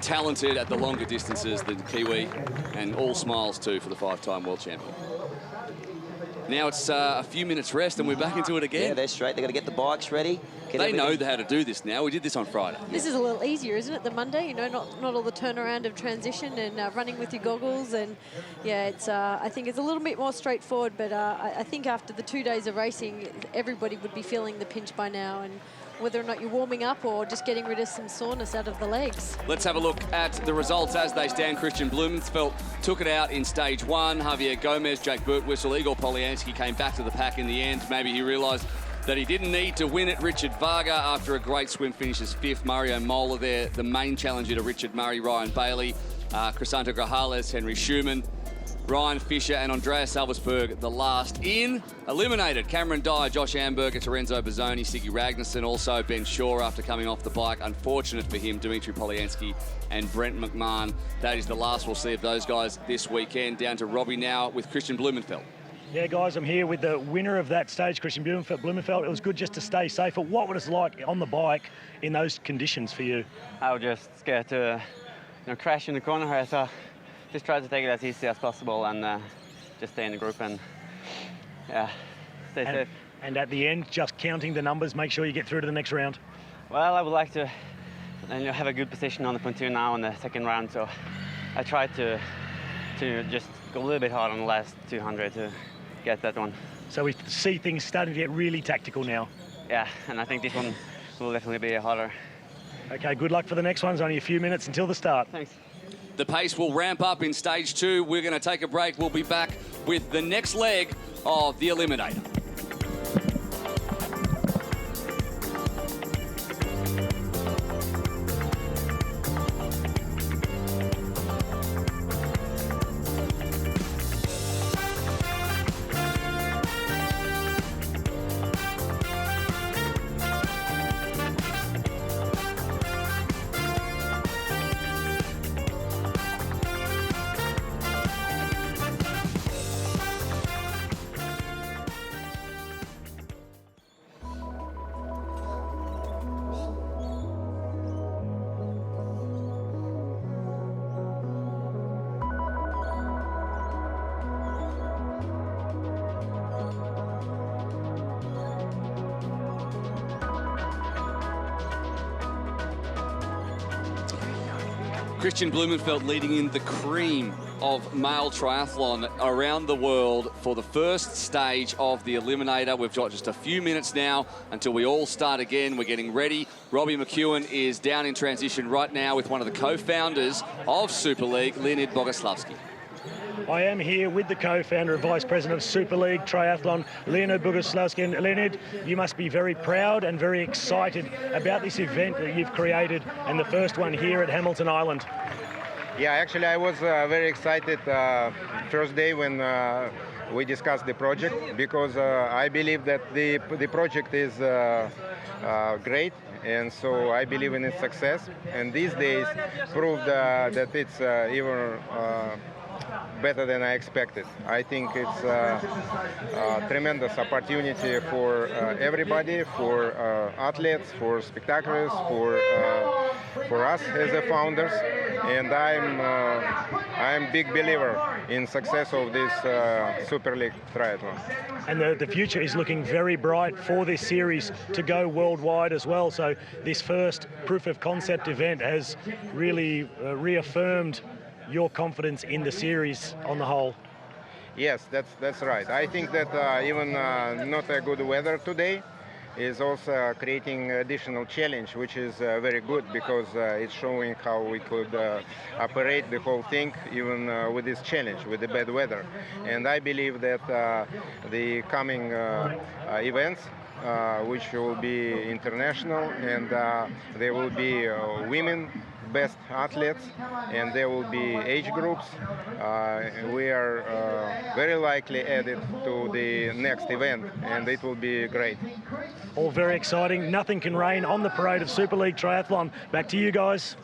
talented at the longer distances than Kiwi, and all smiles too for the 5-time world champion. Now it's a few minutes rest and we're back into it again. Yeah, they're straight. They've got to get the bikes ready. They know how to do this now. We did this on Friday. This is a little easier, isn't it, the Monday? You know, not all the turnaround of transition and running with your goggles. And yeah, it's I think it's a little bit more straightforward, but I think after the 2 days of racing, everybody would be feeling the pinch by now, and whether or not you're warming up or just getting rid of some soreness out of the legs. Let's have a look at the results as they stand. Christian Blumenfeld took it out in stage 1. Javier Gomez, Jake Birtwistle, Igor Polyansky came back to the pack in the end. Maybe he realised that he didn't need to win it. Richard Varga, after a great swim, finishes 5th. Mario Mola there, the main challenger to Richard Murray. Ryan Bailey, Crisanto Grajales, Henry Schumann, Ryan Fisher and Andreas Salversberg, the last in. Eliminated Cameron Dye, Josh Amberger, Terenzo Bozzoni, Siggy Ragnarsson, also Ben Shaw after coming off the bike. Unfortunate for him, Dimitri Polyansky and Brent McMahon. That is the last we'll see of those guys this weekend. Down to Robbie now with Christian Blumenfeld. Yeah, guys, I'm here with the winner of that stage, Christian Blumenfeld. It was good just to stay safer. What was it like on the bike in those conditions for you? I was just scared to crash in the corner here, so just try to take it as easy as possible and just stay in the group and stay safe. And at the end, just counting the numbers, make sure you get through to the next round. Well, I would like to have a good position on the pontoon now in the second round, so I tried to just go a little bit hard on the last 200 to get that one. So we see things starting to get really tactical now. Yeah, and I think this one will definitely be harder. Okay, good luck for the next one. It's only a few minutes until the start. Thanks. The pace will ramp up in stage 2. We're going to take a break. We'll be back with the next leg of the Eliminator. Christian Blumenfeld leading in the cream of male triathlon around the world for the first stage of the Eliminator. We've got just a few minutes now until we all start again. We're getting ready. Robbie McEwen is down in transition right now with one of the co-founders of Super League, Leonid Boguslavsky. I am here with the co-founder and vice president of Super League Triathlon, Leonid Boguslavsky. And Leonid, you must be very proud and very excited about this event that you've created, and the first one here at Hamilton Island. Yeah, actually I was very excited first day when we discussed the project, because I believe that the project is great, and so I believe in its success. And these days proved that it's even better than I expected. I think it's a tremendous opportunity for everybody, for athletes, for spectaculars, for us as the founders. And I'm big believer in success of this Super League Triathlon. And the future is looking very bright for this series to go worldwide as well. So this first proof of concept event has really reaffirmed your confidence in the series on the whole. Yes, that's right. I think that even not a good weather today is also creating additional challenge, which is very good, because it's showing how we could operate the whole thing even with this challenge, with the bad weather. And I believe that the coming events, which will be international, and there will be women best athletes, and there will be age groups. We are very likely added to the next event, and it will be great. All very exciting. Nothing can rain on the parade of Super League Triathlon. Back to you guys.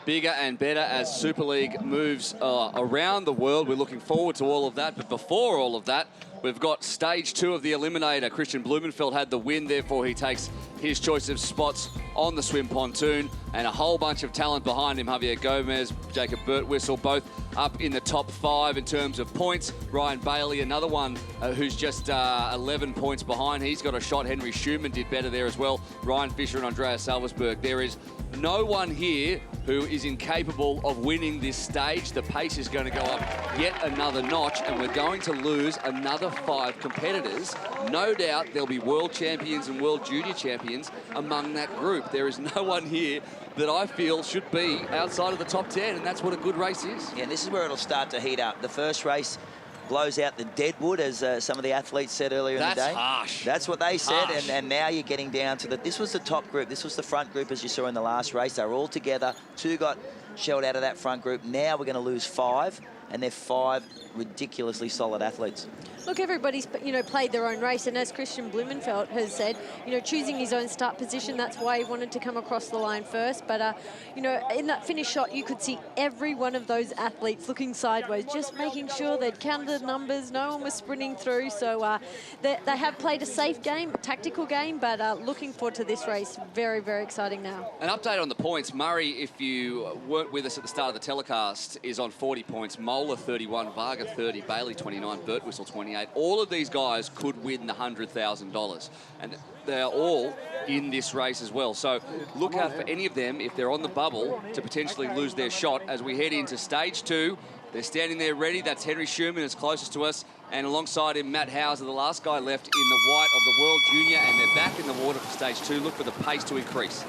Bigger and better as Super League moves around the world. We're looking forward to all of that. But before all of that, we've got stage 2 of the Eliminator. Christian Blumenfeld had the win, therefore he takes his choice of spots on the swim pontoon, and a whole bunch of talent behind him. Javier Gomez, Jacob Birtwistle, both up in the top 5 in terms of points. Ryan Bailey, another one who's just 11 points behind. He's got a shot. Henry Schumann did better there as well. Ryan Fisher and Andreas Salversberg. There is no one here who is incapable of winning this stage. The pace is going to go up yet another notch, and we're going to lose another 5 competitors. No doubt there'll be world champions and world junior champions among that group. There is no one here that I feel should be outside of the top 10, and that's what a good race is. Yeah, and this is where it'll start to heat up. The first race blows out the deadwood, as some of the athletes said earlier in the day. That's harsh. That's what they said, and now you're getting down to this was the top group. This was the front group, as you saw in the last race. They were all together. 2 got shelled out of that front group. Now we're going to lose 5, and they're 5 ridiculously solid athletes. Look, everybody's, played their own race, and as Christian Blumenfeld has said, choosing his own start position, that's why he wanted to come across the line first. But, in that finish shot, you could see every one of those athletes looking sideways, just making sure they'd counted the numbers, no one was sprinting through. So they have played a safe game, tactical game, but looking forward to this race. Very, very exciting now. An update on the points. Murray, if you weren't with us at the start of the telecast, is on 40 points. Moeller 31, Varga 30, Bailey 29, Birtwistle 28. All of these guys could win the $100,000, and they're all in this race as well. So look out for any of them, if they're on the bubble, to potentially lose their shot as we head into stage 2. They're standing there ready. That's Henry Schumann is closest to us, and alongside him, Matt Hauser, the last guy left in the white of the World Junior, and they're back in the water for stage 2. Look for the pace to increase.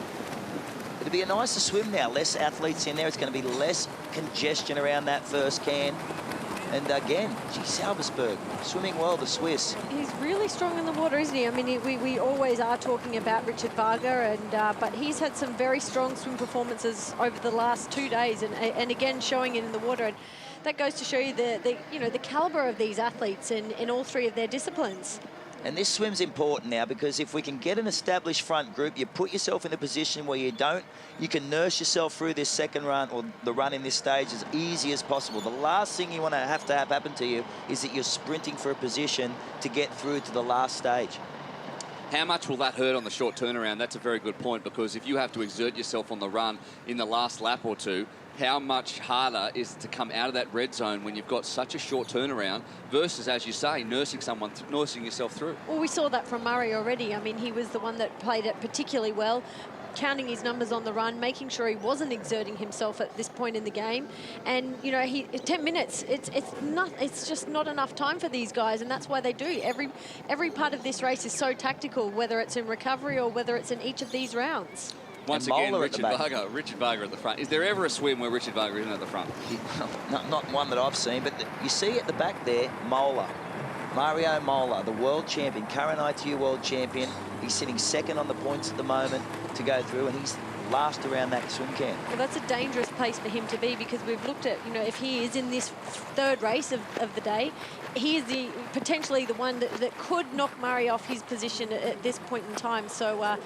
It'll be a nicer swim now. Less athletes in there. It's going to be less congestion around that first can. And again, gee, Salversberg swimming well, the Swiss. He's really strong in the water, isn't he? I mean, we always are talking about Richard Varga, and but he's had some very strong swim performances over the last 2 days, and again showing it in the water. And that goes to show you the caliber of these athletes in all 3 of their disciplines. And this swim's important now, because if we can get an established front group, you put yourself in a position where you can nurse yourself through this second run, or the run in this stage, as easy as possible. The last thing you want to have happen to you is that you're sprinting for a position to get through to the last stage. How much will that hurt on the short turnaround? That's a very good point, because if you have to exert yourself on the run in the last lap or 2, how much harder is it to come out of that red zone when you've got such a short turnaround versus, as you say, nursing yourself through? Well, we saw that from Murray already. I mean, he was the one that played it particularly well. counting his numbers on the run, making sure he wasn't exerting himself at this point in the game. And, you know, 10 minutes, it's just not enough time for these guys, and that's why they do. Every part of this race is so tactical, whether it's in recovery or whether it's in each of these rounds. Once again, Richard Varga at the front. Is there ever a swim where Richard Varga isn't at the front? Not one that I've seen, but you see at the back there, Mario Mola, the world champion, current ITU world champion. He's sitting second on the points at the moment to go through, and he's last around that swim camp. Well, that's a dangerous place for him to be, because we've looked at, you know, if he is in this third race of the day, he is potentially the one that could knock Murray off his position at this point in time. So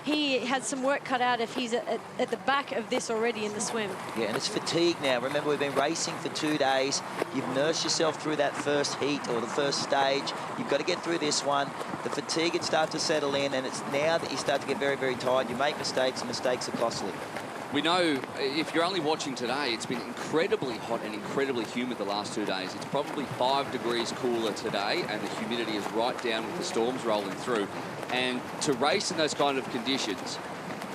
he has some work cut out if he's at the back of this already in the swim. Yeah, and it's fatigue now. Remember, we've been racing for 2 days. You've nursed yourself through that first heat or the first stage. You've got to get through this one. The fatigue had started to settle in, and it's now that you start to get very, very tired. You make mistakes, and mistakes are costly. We know, if you're only watching today, it's been incredibly hot and incredibly humid the last 2 days. It's probably 5 degrees cooler today, and the humidity is right down with the storms rolling through. And to race in those kind of conditions,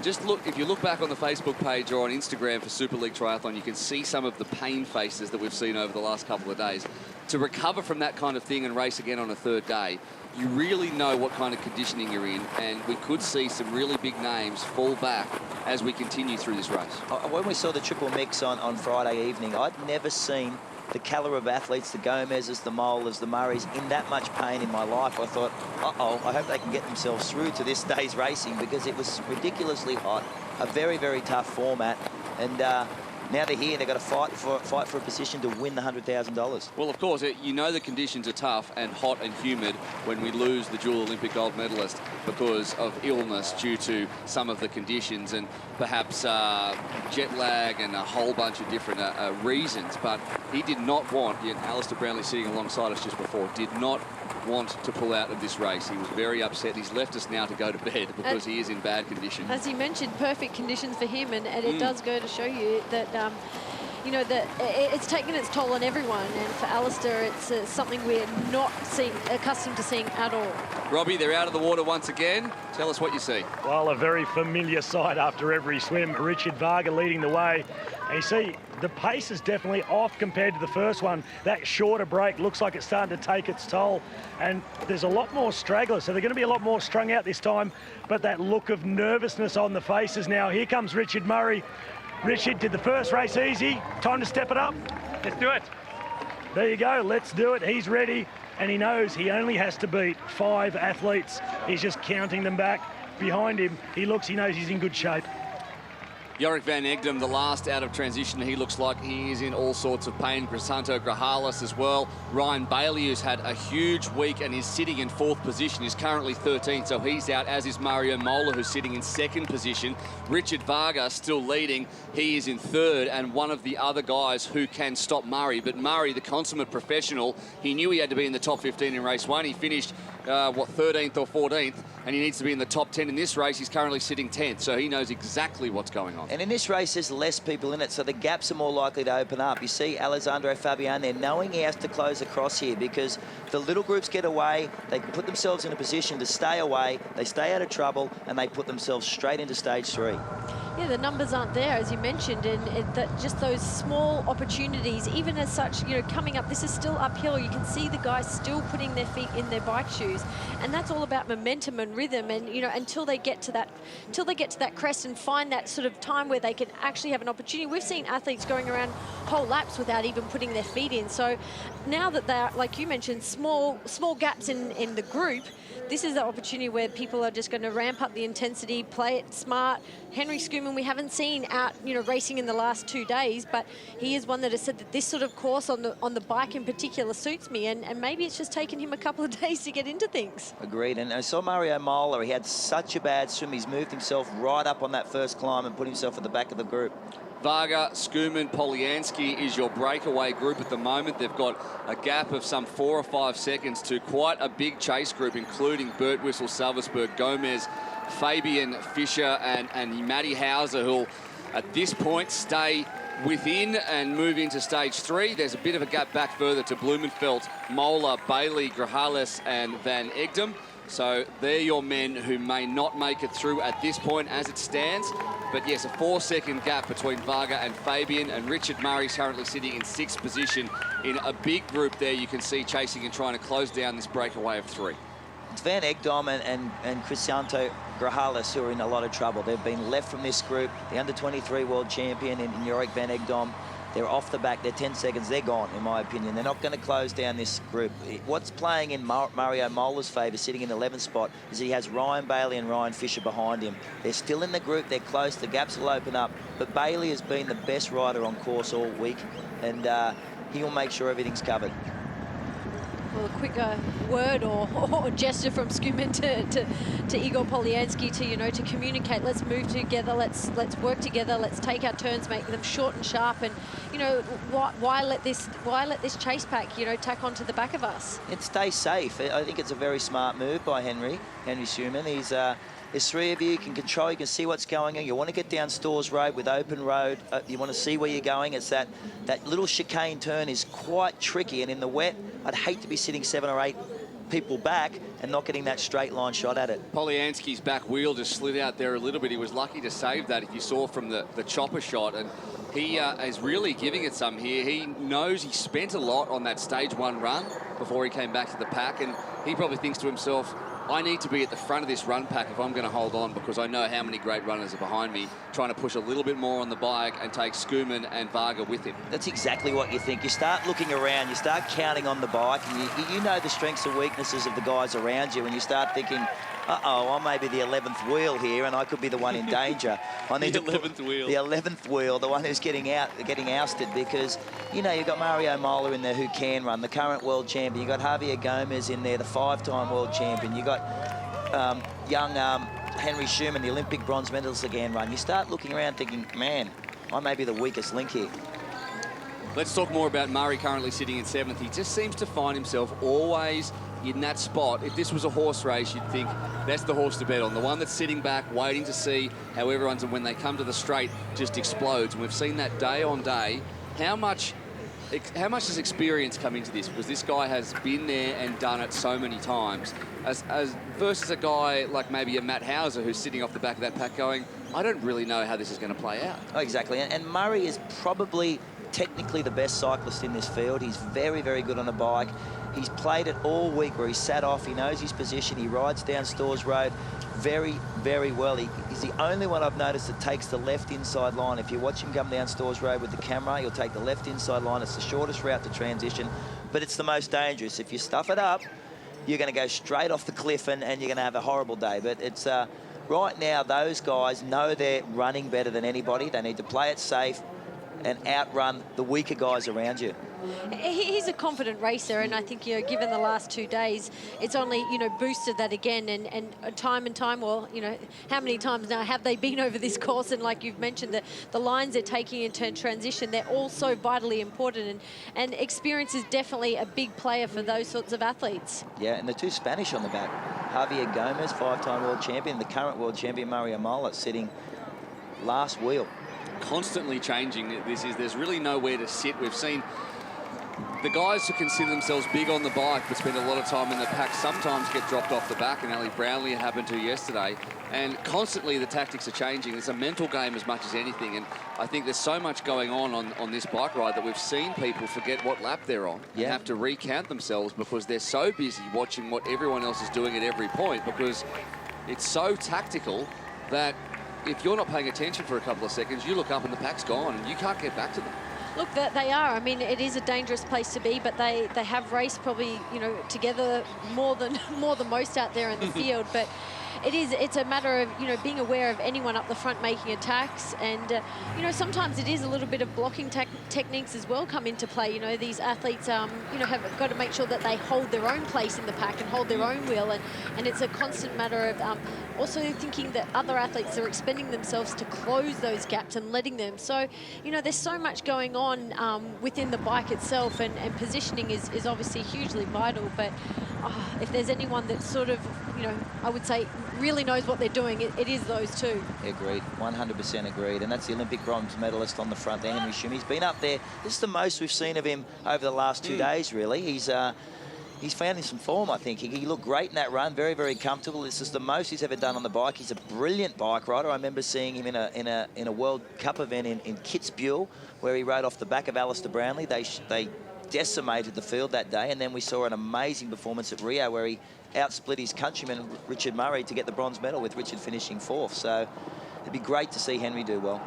just look, if you look back on the Facebook page or on Instagram for Super League Triathlon, you can see some of the pain faces that we've seen over the last couple of days. To recover from that kind of thing and race again on a third day, you really know what kind of conditioning you're in, and we could see some really big names fall back as we continue through this race. When we saw the triple mix on Friday evening, I'd never seen the calibre of athletes, the Gomez's, the Mollers, the Murrays, in that much pain in my life. I thought, uh-oh, I hope they can get themselves through to this day's racing, because it was ridiculously hot, a very, very tough format, and now they're here. They've got to fight for a position to win the $100,000. Well, of course, you know the conditions are tough and hot and humid when we lose the dual Olympic gold medalist because of illness due to some of the conditions and perhaps jet lag and a whole bunch of different reasons. But he did not want, Alistair Brownlee sitting alongside us just before, did not want to pull out of this race. He was very upset. He's left us now to go to bed because he is in bad condition. As he mentioned, perfect conditions for him, and it does go to show you that you know, that it's taken its toll on everyone, and for Alistair, it's something we're not accustomed to seeing at all. Robbie, they're out of the water once again. Tell us what you see. Well, a very familiar sight after every swim. Richard Varga leading the way. And you see, the pace is definitely off compared to the first one. That shorter break looks like it's starting to take its toll, and there's a lot more stragglers, so they're going to be a lot more strung out this time, but that look of nervousness on the faces now. Here comes Richard Murray. Richard, did the first race easy? Time to step it up? Let's do it. There you go, let's do it. He's ready, and he knows he only has to beat 5 athletes. He's just counting them back behind him. He knows he's in good shape. Yorick van Egdom, the last out of transition. He looks like he is in all sorts of pain. Grisanto Grahalis as well. Ryan Bailey, who's had a huge week and is sitting in 4th position, is currently 13th, so he's out, as is Mario Mola, who's sitting in 2nd position. Richard Varga still leading. He is in 3rd, and one of the other guys who can stop Murray. But Murray, the consummate professional, he knew he had to be in the top 15 in race 1. He finished, 13th or 14th, and he needs to be in the top 10 in this race. He's currently sitting 10th, so he knows exactly what's going on. And in this race, there's less people in it, so the gaps are more likely to open up. You see Alessandro Fabian there, knowing he has to close across here, because the little groups get away, they put themselves in a position to stay away, they stay out of trouble, and they put themselves straight into stage 3. Yeah, the numbers aren't there, as you mentioned, and just those small opportunities, even as such, you know, coming up, this is still uphill. You can see the guys still putting their feet in their bike shoes, and that's all about momentum and rhythm. And you know, until they get to that crest and find that sort of time where they can actually have an opportunity. We've seen athletes going around whole laps without even putting their feet in. So now that they're, like you mentioned, small gaps in the group, this is the opportunity where people are just going to ramp up the intensity, play it smart. Henry Schoeman, we haven't seen out, you know, racing in the last 2 days, but he is one that has said that this sort of course on the bike in particular suits me, and maybe it's just taken him a couple of days to get into things. Agreed. And I saw Mario Mola. He had such a bad swim. He's moved himself right up on that first climb and put himself at the back of the group. Varga, Schoeman, Polyansky is your breakaway group at the moment. They've got a gap of some 4 or 5 seconds to quite a big chase group, including Bert Whistle, Salversberg, Gomez, Fabian Fischer, and Matty Hauser, who'll at this point stay within and move into stage 3. There's a bit of a gap back further to Blumenfeld, Mola, Bailey, Grajales, and Van Egdom. So they're your men who may not make it through at this point as it stands. But yes, a 4-second gap between Varga and Fabian, and Richard Murray's currently sitting in 6th position in a big group there. You can see chasing and trying to close down this breakaway of 3. It's Van Egdom and Crisanto Grajales who are in a lot of trouble. They've been left from this group. The under-23 world champion in Yorick Van Egdom, they're off the back. They're 10 seconds. They're gone, in my opinion. They're not going to close down this group. What's playing in Mario Mola's favour, sitting in the 11th spot, is he has Ryan Bailey and Ryan Fisher behind him. They're still in the group. They're close. The gaps will open up. But Bailey has been the best rider on course all week, and he'll make sure everything's covered. Well, a quick word or gesture from Skuman to Igor Polyansky to communicate. Let's move together. Let's work together. Let's take our turns, make them short and sharp. And why let this chase pack tack onto the back of us? And stay safe. I think it's a very smart move by Henry Schumann. There's 3 of you. You can control. You can see what's going on. You want to get down Stores Road with open road. You want to see where you're going. It's that little chicane turn is quite tricky, and in the wet, I'd hate to be sitting 7 or 8 people back and not getting that straight line shot at it. Polyansky's back wheel just slid out there a little bit. He was lucky to save that, if you saw from the chopper shot, and he is really giving it some here. He knows he spent a lot on that stage 1 run before he came back to the pack, and he probably thinks to himself, I need to be at the front of this run pack if I'm going to hold on, because I know how many great runners are behind me, trying to push a little bit more on the bike and take Skuman and Varga with him. That's exactly what you think. You start looking around, you start counting on the bike, and you know the strengths and weaknesses of the guys around you, and you start thinking, uh-oh, I may be the 11th wheel here, and I could be the one in danger. I need the 11th wheel. The 11th wheel, the one who's getting ousted, because, you've got Mario Mola in there who can run, the current world champion. You've got Javier Gomez in there, the 5-time world champion. You've got young Henry Schumann, the Olympic bronze medalist again run. You start looking around thinking, man, I may be the weakest link here. Let's talk more about Murray currently sitting in 7th. He just seems to find himself always in that spot. If this was a horse race, you'd think that's the horse to bet on. The one that's sitting back, waiting to see how everyone's, and when they come to the straight, just explodes. And we've seen that day on day. How much does experience come into this? Because this guy has been there and done it so many times. As versus a guy like maybe a Matt Hauser who's sitting off the back of that pack going, I don't really know how this is going to play out. Oh, exactly. And Murray is probably technically the best cyclist in this field. He's very, very good on a bike. He's played it all week where he's sat off. He knows his position. He rides down Stores Road very, very well. He's the only one I've noticed that takes the left inside line. If you watch him come down Stores Road with the camera, he'll take the left inside line. It's the shortest route to transition, but it's the most dangerous. If you stuff it up, you're going to go straight off the cliff and you're going to have a horrible day. But it's right now, those guys know they're running better than anybody. They need to play it safe and outrun the weaker guys around you. He's a confident racer, and I think, given the last 2 days, it's only, boosted that again, and time, well, how many times now have they been over this course? And like you've mentioned, the lines they're taking into transition, they're all so vitally important, and experience is definitely a big player for those sorts of athletes. Yeah, and the 2 Spanish on the back. Javier Gomez, 5-time world champion, the current world champion, Mario Mola, sitting last wheel. Constantly changing. There's really nowhere to sit. We've seen the guys who consider themselves big on the bike but spend a lot of time in the pack sometimes get dropped off the back, and Ali Brownlee happened to yesterday. And constantly the tactics are changing. It's a mental game as much as anything, and I think there's so much going on this bike ride that we've seen people forget what lap they're on and have to recount themselves because they're so busy watching what everyone else is doing at every point, because it's so tactical that if you're not paying attention for a couple of seconds, you look up and the pack's gone and you can't get back to them. Look, they are. I mean, it is a dangerous place to be, but they have raced probably, together more than most out there in the field. But it's a matter of, being aware of anyone up the front making attacks. And, sometimes it is a little bit of blocking techniques as well come into play. These athletes, have got to make sure that they hold their own place in the pack and hold their own wheel. And it's a constant matter of also thinking that other athletes are expending themselves to close those gaps and letting them. So, there's so much going on within the bike itself, and positioning is obviously hugely vital. But if there's anyone that sort of, I would say really knows what they're doing, it is those 2. Agreed, 100% agreed. And that's the Olympic bronze medalist on the front there, Henry Schumann. He's been up there. This is the most we've seen of him over the last 2 days, really. he's found some form, I think. He looked great in that run, very, very comfortable. This is the most he's ever done on the bike. He's a brilliant bike rider. I remember seeing him in a World Cup event in Kitzbühel, where he rode off the back of Alistair Brownlee. They decimated the field that day, and then we saw an amazing performance at Rio where he outsplit his countryman Richard Murray to get the bronze medal, with Richard finishing 4th. So it'd be great to see Henry do well.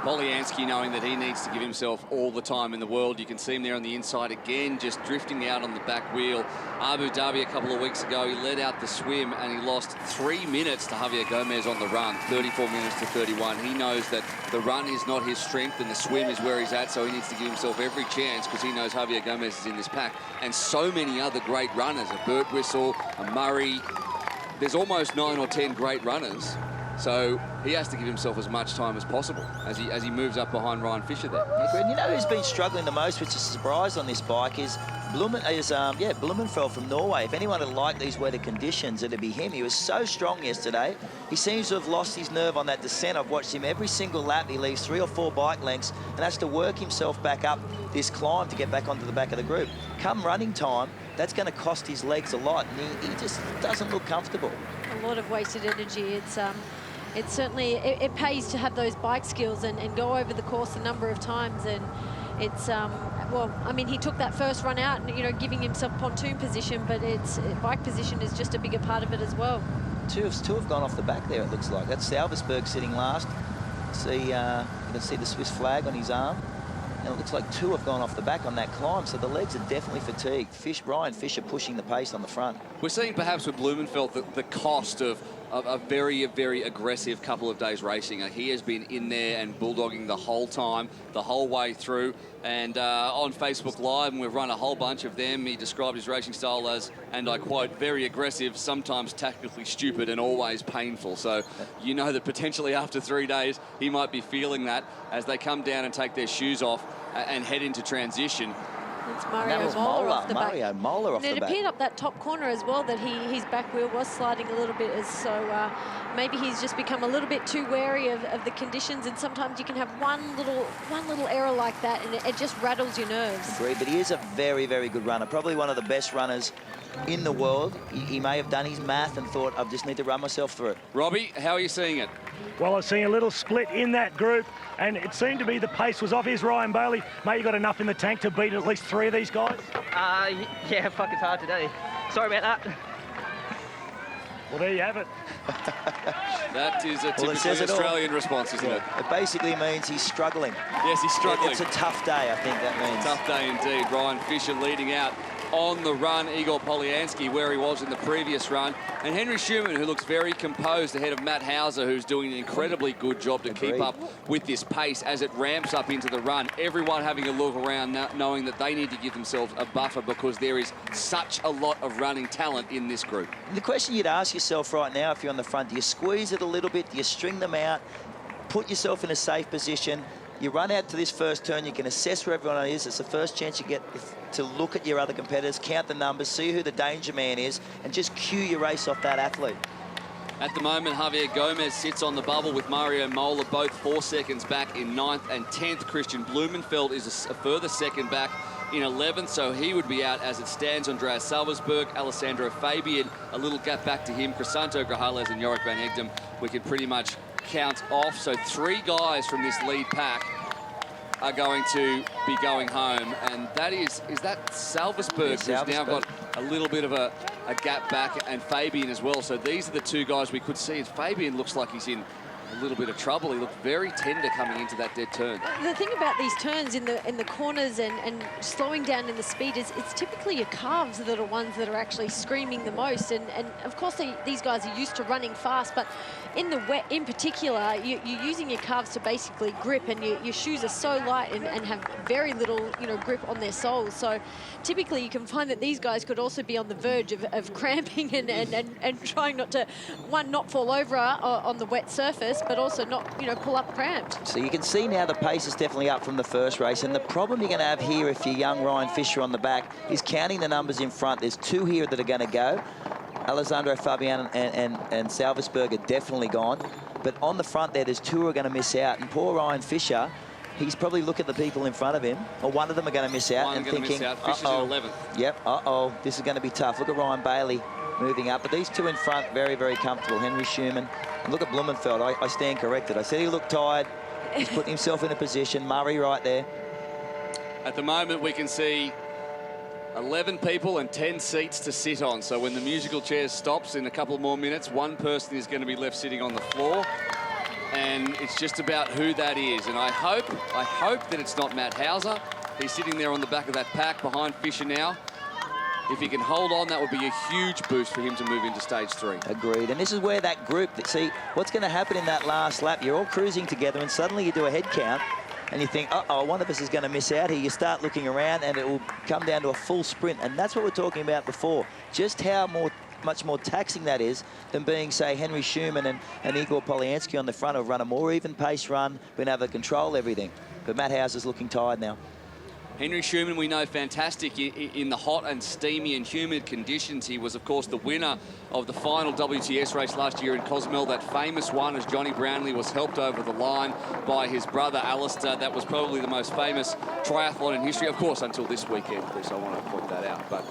Poliansky knowing that he needs to give himself all the time in the world. You can see him there on the inside again, just drifting out on the back wheel. Abu Dhabi a couple of weeks ago, he led out the swim and he lost 3 minutes to Javier Gomez on the run, 34 minutes to 31. He knows that the run is not his strength and the swim is where he's at, so he needs to give himself every chance because he knows Javier Gomez is in this pack. And so many other great runners, a Burt Whistle, a Murray. There's almost 9 or 10 great runners. So he has to give himself as much time as possible as he moves up behind Ryan Fisher there. And you know who's been struggling the most, which is a surprise on this bike, is Blumenfeld from Norway. If anyone had liked these weather conditions, it'd be him. He was so strong yesterday. He seems to have lost his nerve on that descent. I've watched him every single lap. He leaves 3 or 4 bike lengths and has to work himself back up this climb to get back onto the back of the group. Come running time, that's going to cost his legs a lot, and he just doesn't look comfortable. A lot of wasted energy. It's certainly, it pays to have those bike skills and go over the course a number of times. And it's, well, I mean, he took that first run out and, you know, giving himself pontoon position, but bike position is just a bigger part of it as well. Two have gone off the back there, it looks like. That's Salversberg sitting last. See, you can see the Swiss flag on his arm. And it looks like 2 have gone off the back on that climb, so the legs are definitely fatigued. Ryan Fisher pushing the pace on the front. We're seeing perhaps with Blumenfeld the cost of a very, very aggressive couple of days racing. He has been in there and bulldogging the whole time, the whole way through. And on Facebook Live, and we've run a whole bunch of them, he described his racing style as, and I quote, very aggressive, sometimes tactically stupid and always painful. So you know that potentially after 3 days, he might be feeling that as they come down and take their shoes off and head into transition. It's Mario Mola off the back. Mola off the back. It appeared up that top corner as well that his back wheel was sliding a little bit, so maybe he's just become a little bit too wary of the conditions, and sometimes you can have one little error like that and it just rattles your nerves. Agreed, but he is a very, very good runner, probably one of the best runners in the world. He may have done his math and thought, I just need to run myself through it. Robbie, how are you seeing it? Well, I was seeing a little split in that group, and it seemed to be the pace was off. Here's Ryan Bailey. Mate, you got enough in the tank to beat at least 3 of these guys? Yeah, fuck, it's hard today. Sorry about that. Well, there you have it. That is a typically Australian response, isn't it? It basically means he's struggling. Yes, he's struggling. It's a tough day, I think that means. Tough day indeed. Ryan Fisher leading out on the run. Igor Poliansky where he was in the previous run. And Henry Schumann, who looks very composed ahead of Matt Hauser, who's doing an incredibly good job to keep up with this pace as it ramps up into the run. Everyone having a look around now, knowing that they need to give themselves a buffer because there is such a lot of running talent in this group. The question you'd ask yourself right now if you're on the front, do you squeeze it a little bit? Do you string them out? Put yourself in a safe position? You run out to this first turn, you can assess where everyone is. It's the first chance you get to look at your other competitors, count the numbers, see who the danger man is, and just cue your race off that athlete. At the moment, Javier Gomez sits on the bubble with Mario Mola, both 4 seconds back in 9th and 10th. Christian Blumenfeld is a further second back in 11th, so he would be out as it stands. Andreas Salversberg, Alessandro Fabian, a little gap back to him. Crisanto Grajales and Yorick van Egdem, we can pretty much count off. So 3 guys from this lead pack are going to be going home, and that is that Salversberg, who's now got a little bit of a gap back, and Fabian as well. So these are the 2 guys we could see. And Fabian looks like he's in a little bit of trouble. He looked very tender coming into that dead turn. The thing about these turns in the corners and slowing down in the speed is it's typically your calves that are ones that are actually screaming the most. And of course these guys are used to running fast, but in the wet in particular, you're using your calves to basically grip, and your shoes are so light and have very little, you know, grip on their soles. So typically you can find that these guys could also be on the verge of cramping and trying not to, not fall over on the wet surface, but also not, you know, pull up cramped. So you can see now the pace is definitely up from the first race, and the problem you're going to have here if you're young Ryan Fisher on the back is counting the numbers in front. There's 2 here that are going to go. Alessandro Fabian and Salversberg are definitely gone, but on the front there's 2 who are going to miss out, and poor Ryan Fisher, he's probably looking at the people in front of him, or one of them are going to miss out One and gonna thinking, miss out. Fisher's in 11th. Yep, this is going to be tough. Look at Ryan Bailey moving up. But these two in front, very, very comfortable. Henry Schumann. And look at Blumenfeld. I stand corrected. I said he looked tired. He's putting himself in a position. Murray right there. At the moment, we can see 11 people and 10 seats to sit on. So when the musical chair stops in a couple more minutes, one person is going to be left sitting on the floor. And it's just about who that is. And I hope that it's not Matt Hauser. He's sitting there on the back of that pack behind Fisher now. If he can hold on, that would be a huge boost for him to move into stage 3. Agreed. And this is where that group, see, what's going to happen in that last lap, you're all cruising together and suddenly you do a head count and you think, one of us is going to miss out here. You start looking around and it will come down to a full sprint. And that's what we're talking about before. Just how much more taxing that is than being, say, Henry Schumann and Igor Polyansky on the front, have run a more even pace run, been able to control everything. But Matt Hauser's looking tired now. Henry Schumann, we know, fantastic in the hot and steamy and humid conditions. He was, of course, the winner of the final WTS race last year in Cozumel, that famous one as Johnny Brownlee was helped over the line by his brother, Alistair. That was probably the most famous triathlon in history, of course, until this weekend, Chris. I want to point that out. But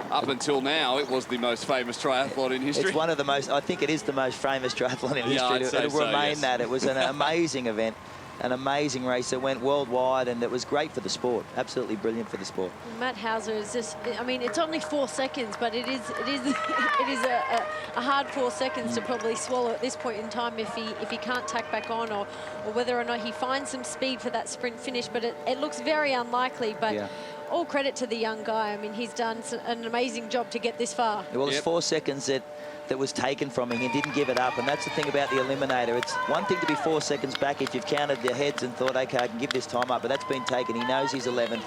up until now, it was the most famous triathlon in history. It's one of the most, I think it is the most famous triathlon in history. It'll remain that. It was an amazing event. An amazing race that went worldwide, and it was great for the sport. Absolutely brilliant for the sport. Matt Hauser is just, I mean, it's only 4 seconds, but it is a hard 4 seconds to probably swallow at this point in time if he can't tack back on, or whether or not he finds some speed for that sprint finish. But it looks very unlikely. But all credit to the young guy. I mean, he's done an amazing job to get this far. Well, it's 4 seconds that was taken from him. He didn't give it up, and that's the thing about the Eliminator. It's one thing to be 4 seconds back if you've counted the heads and thought, okay, I can give this time up, but that's been taken. He knows he's 11th,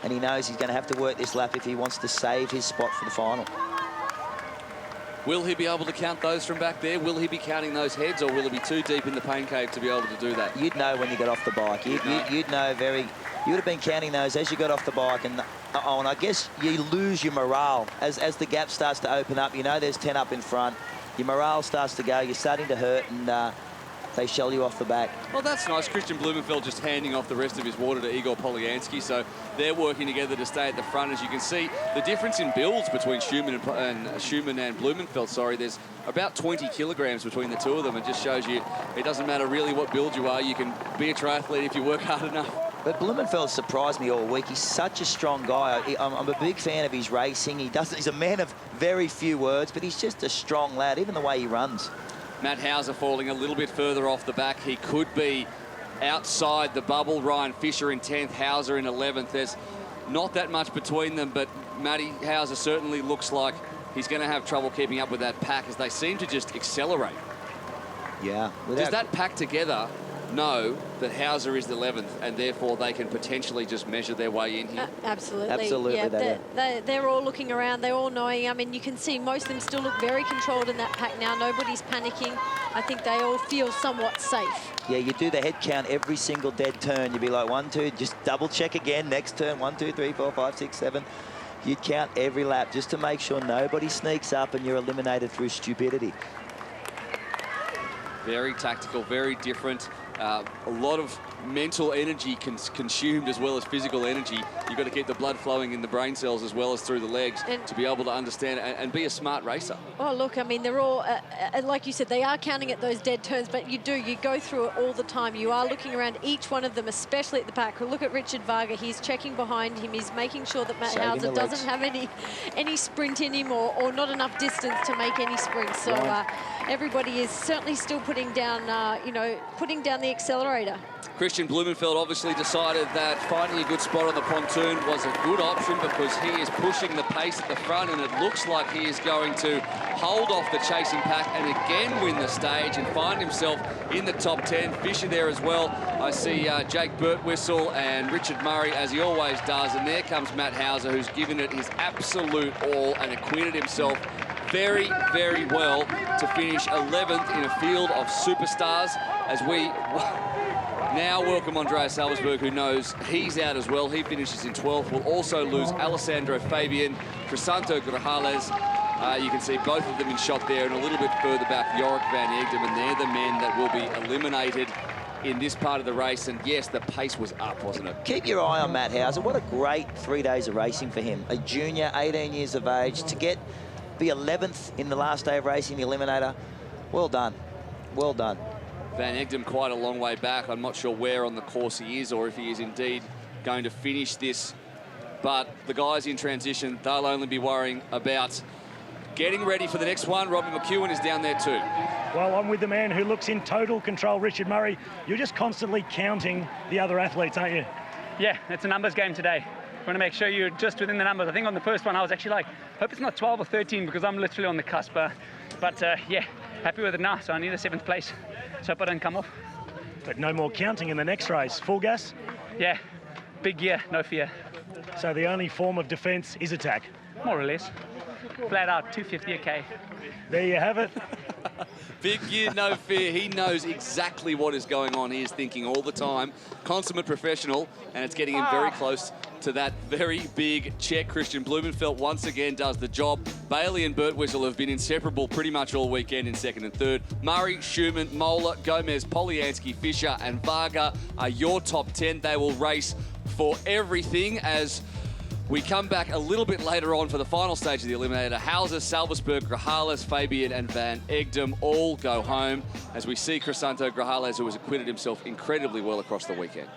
and he knows he's going to have to work this lap if he wants to save his spot for the final. Will he be able to count those from back there? Will he be counting those heads, or will he be too deep in the pain cave to be able to do that? You'd know when you got off the bike. You'd know you would have been counting those as you got off the bike, and and I guess you lose your morale as the gap starts to open up. You know there's 10 up in front. Your morale starts to go. You're starting to hurt, and they shell you off the back. Well, that's nice. Christian Blumenfeld just handing off the rest of his water to Igor Polyansky, so they're working together to stay at the front. As you can see, the difference in builds between Schumann and Blumenfeld, there's about 20 kilograms between the two of them. It just shows you it doesn't matter really what build you are. You can be a triathlete if you work hard enough. But Blumenfeld surprised me all week. He's such a strong guy. I'm a big fan of his racing. He's a man of very few words, but he's just a strong lad, even the way he runs. Matt Hauser falling a little bit further off the back. He could be outside the bubble. Ryan Fisher in 10th, Hauser in 11th. There's not that much between them, but Matty Hauser certainly looks like he's going to have trouble keeping up with that pack as they seem to just accelerate. Yeah. Does that pack together know that Hauser is the 11th, and therefore they can potentially just measure their way in here? Absolutely. Absolutely. Yeah, they're all looking around. They're all knowing. I mean, you can see most of them still look very controlled in that pack now. Nobody's panicking. I think they all feel somewhat safe. Yeah, you do the head count every single dead turn. You'd be like 1, 2, just double check again. Next turn, 1, 2, 3, 4, 5, 6, 7. You'd count every lap just to make sure nobody sneaks up and you're eliminated through stupidity. Very tactical, very different. A lot of mental energy consumed as well as physical energy. You've got to keep the blood flowing in the brain cells as well as through the legs to be able to understand and be a smart racer. Oh, look, I mean, they're all, like you said, they are counting at those dead turns, but you go through it all the time. You are looking around each one of them, especially at the back. Look at Richard Varga. He's checking behind him. He's making sure that Matt Hauser doesn't have any sprint in him or not enough distance to make any sprints. So everybody is certainly still putting down, putting down the accelerator. Christian Blumenfeld obviously decided that finding a good spot on the pontoon was a good option because he is pushing the pace at the front, and it looks like he is going to hold off the chasing pack and again win the stage and find himself in the top 10. Fisher there as well. I see Jake Birtwistle and Richard Murray, as he always does, and there comes Matt Hauser, who's given it his absolute all and acquitted himself very, very well to finish 11th in a field of superstars as we now welcome Andreas Alversberg, who knows he's out as well. He finishes in 12th. We'll also lose Alessandro Fabian, Crisanto Grajales. You can see both of them in shot there, and a little bit further back, Yorick van Egdem, and they're the men that will be eliminated in this part of the race. And yes, the pace was up, wasn't it? Keep your eye on Matt Hauser. What a great 3 days of racing for him. A junior, 18 years of age, to be 11th in the last day of racing, the Eliminator. Well done. Well done. Van Egdom quite a long way back. I'm not sure where on the course he is or if he is indeed going to finish this. But the guys in transition, they'll only be worrying about getting ready for the next one. Robbie McEwen is down there too. Well, I'm with the man who looks in total control, Richard Murray. You're just constantly counting the other athletes, aren't you? Yeah, it's a numbers game today. You want to make sure you're just within the numbers. I think on the first one, I was actually like, hope it's not 12 or 13 because I'm literally on the cusp. But yeah, happy with it now. So I need a 7th place. So hope I don't come off. But no more counting in the next race. Full gas? Yeah, big gear, no fear. So the only form of defence is attack? More or less. Flat out, 250 a K. There you have it. Big gear, no fear. He knows exactly what is going on. He is thinking all the time. Consummate professional, and it's getting him very close to that very big check. Christian Blumenfeld once again does the job. Bailey and Birtwistle have been inseparable pretty much all weekend in 2nd and 3rd. Murray, Schumann, Moeller, Gomez, Polyansky, Fisher and Varga are your top 10. They will race for everything as we come back a little bit later on for the final stage of the Eliminator. Hauser, Salzburg, Grajales, Fabian and Van Egdom all go home as we see Crisanto Grajales, who has acquitted himself incredibly well across the weekend.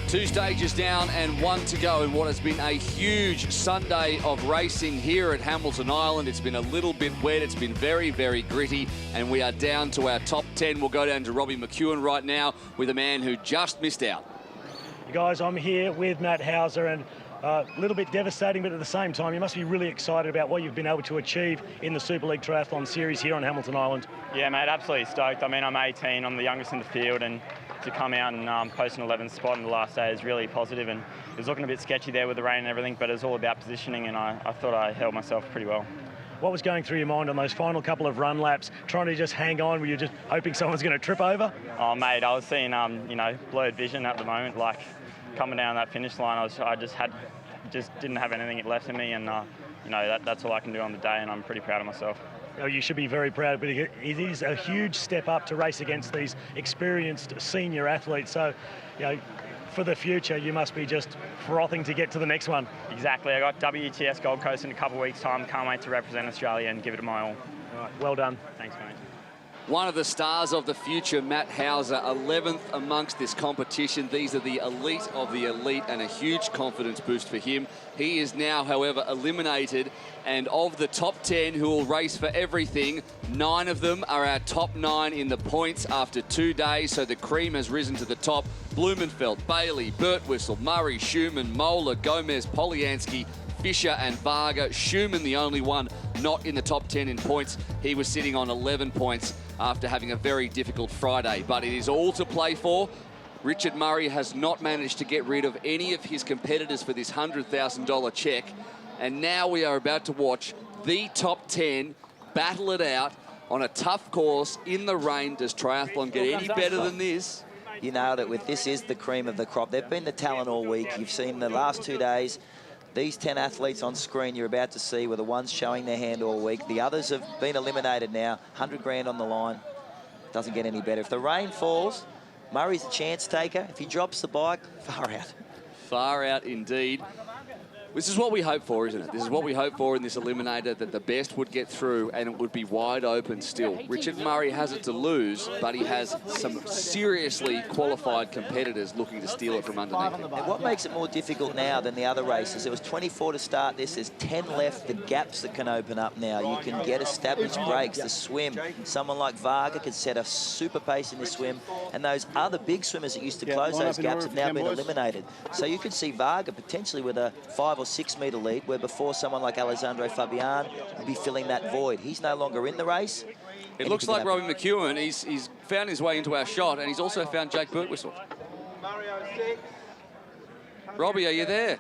Two stages down and 1 to go in what has been a huge Sunday of racing here at Hamilton Island. It's been a little bit wet. It's been very, very gritty. And we are down to our top 10. We'll go down to Robbie McEwen right now with a man who just missed out. Guys, I'm here with Matt Hauser, and a little bit devastating, but at the same time, you must be really excited about what you've been able to achieve in the Super League Triathlon Series here on Hamilton Island. Yeah, mate, absolutely stoked. I mean, I'm 18, I'm the youngest in the field, and to come out and post an 11th spot in the last day is really positive. And it was looking a bit sketchy there with the rain and everything, but it was all about positioning, and I thought I held myself pretty well. What was going through your mind on those final couple of run laps, trying to just hang on? Were you just hoping someone's going to trip over? Oh, mate, I was seeing, you know, blurred vision at the moment. Like, coming down that finish line, I just didn't have anything left in me, and you know, that's all I can do on the day, and I'm pretty proud of myself. Oh, you should be very proud, but it is a huge step up to race against these experienced senior athletes. So, you know, for the future, you must be just frothing to get to the next one. Exactly. I got WTS Gold Coast in a couple of weeks' time. Can't wait to represent Australia and give it my all. All right, well done. Thanks, mate. One of the stars of the future, Matt Hauser, 11th amongst this competition. These are the elite of the elite and a huge confidence boost for him. He is now, however, eliminated, and of the top 10 who will race for everything, 9 of them are our top 9 in the points after 2 days, so the cream has risen to the top. Blumenfeld, Bailey, Birtwistle, Murray, Schumann, Moeller, Gomez, Polyansky, Fisher and Varga. Schumann, the only one not in the top 10 in points. He was sitting on 11 points after having a very difficult Friday, but it is all to play for. Richard Murray has not managed to get rid of any of his competitors for this $100,000 check, and now we are about to watch the top 10 battle it out on a tough course in the rain. Does triathlon get any better than this? You nailed it with this is the cream of the crop. They've been the talent all week. You've seen the last 2 days. These 10 athletes on screen you're about to see were the ones showing their hand all week. The others have been eliminated now. 100 grand on the line. Doesn't get any better. If the rain falls, Murray's a chance taker. If he drops the bike, far out. Far out indeed. This is what we hope for, isn't it? This is what we hope for in this Eliminator, that the best would get through and it would be wide open still. Richard Murray has it to lose, but he has some seriously qualified competitors looking to steal it from underneath him. And what makes it more difficult now than the other races, there was 24 to start this, there's 10 left, the gaps that can open up now. You can get established breaks, the swim. Someone like Varga could set a super pace in the swim, and those other big swimmers that used to close those gaps have now been eliminated. So you could see Varga potentially with a 5 or 6 metre lead, where before someone like Alessandro Fabian would be filling that void. He's no longer in the race. It looks like Robbie McEwen, he's found his way into our shot, and he's also found Jake Birtwistle. Robbie, are you there?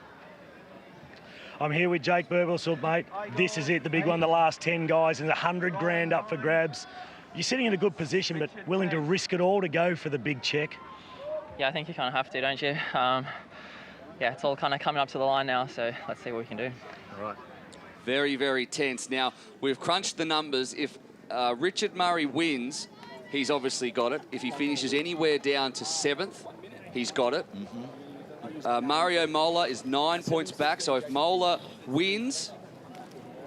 I'm here with Jake Birtwistle, mate. This is it, the big one, the last 10 guys, and 100 grand up for grabs. You're sitting in a good position, but willing to risk it all to go for the big check. Yeah, I think you kind of have to, don't you? Yeah, it's all kind of coming up to the line now, so let's see what we can do. All right. Very, very tense. Now, we've crunched the numbers. If Richard Murray wins, he's obviously got it. If he finishes anywhere down to 7th, he's got it. Mario Mola is 9 points back, so if Mola wins,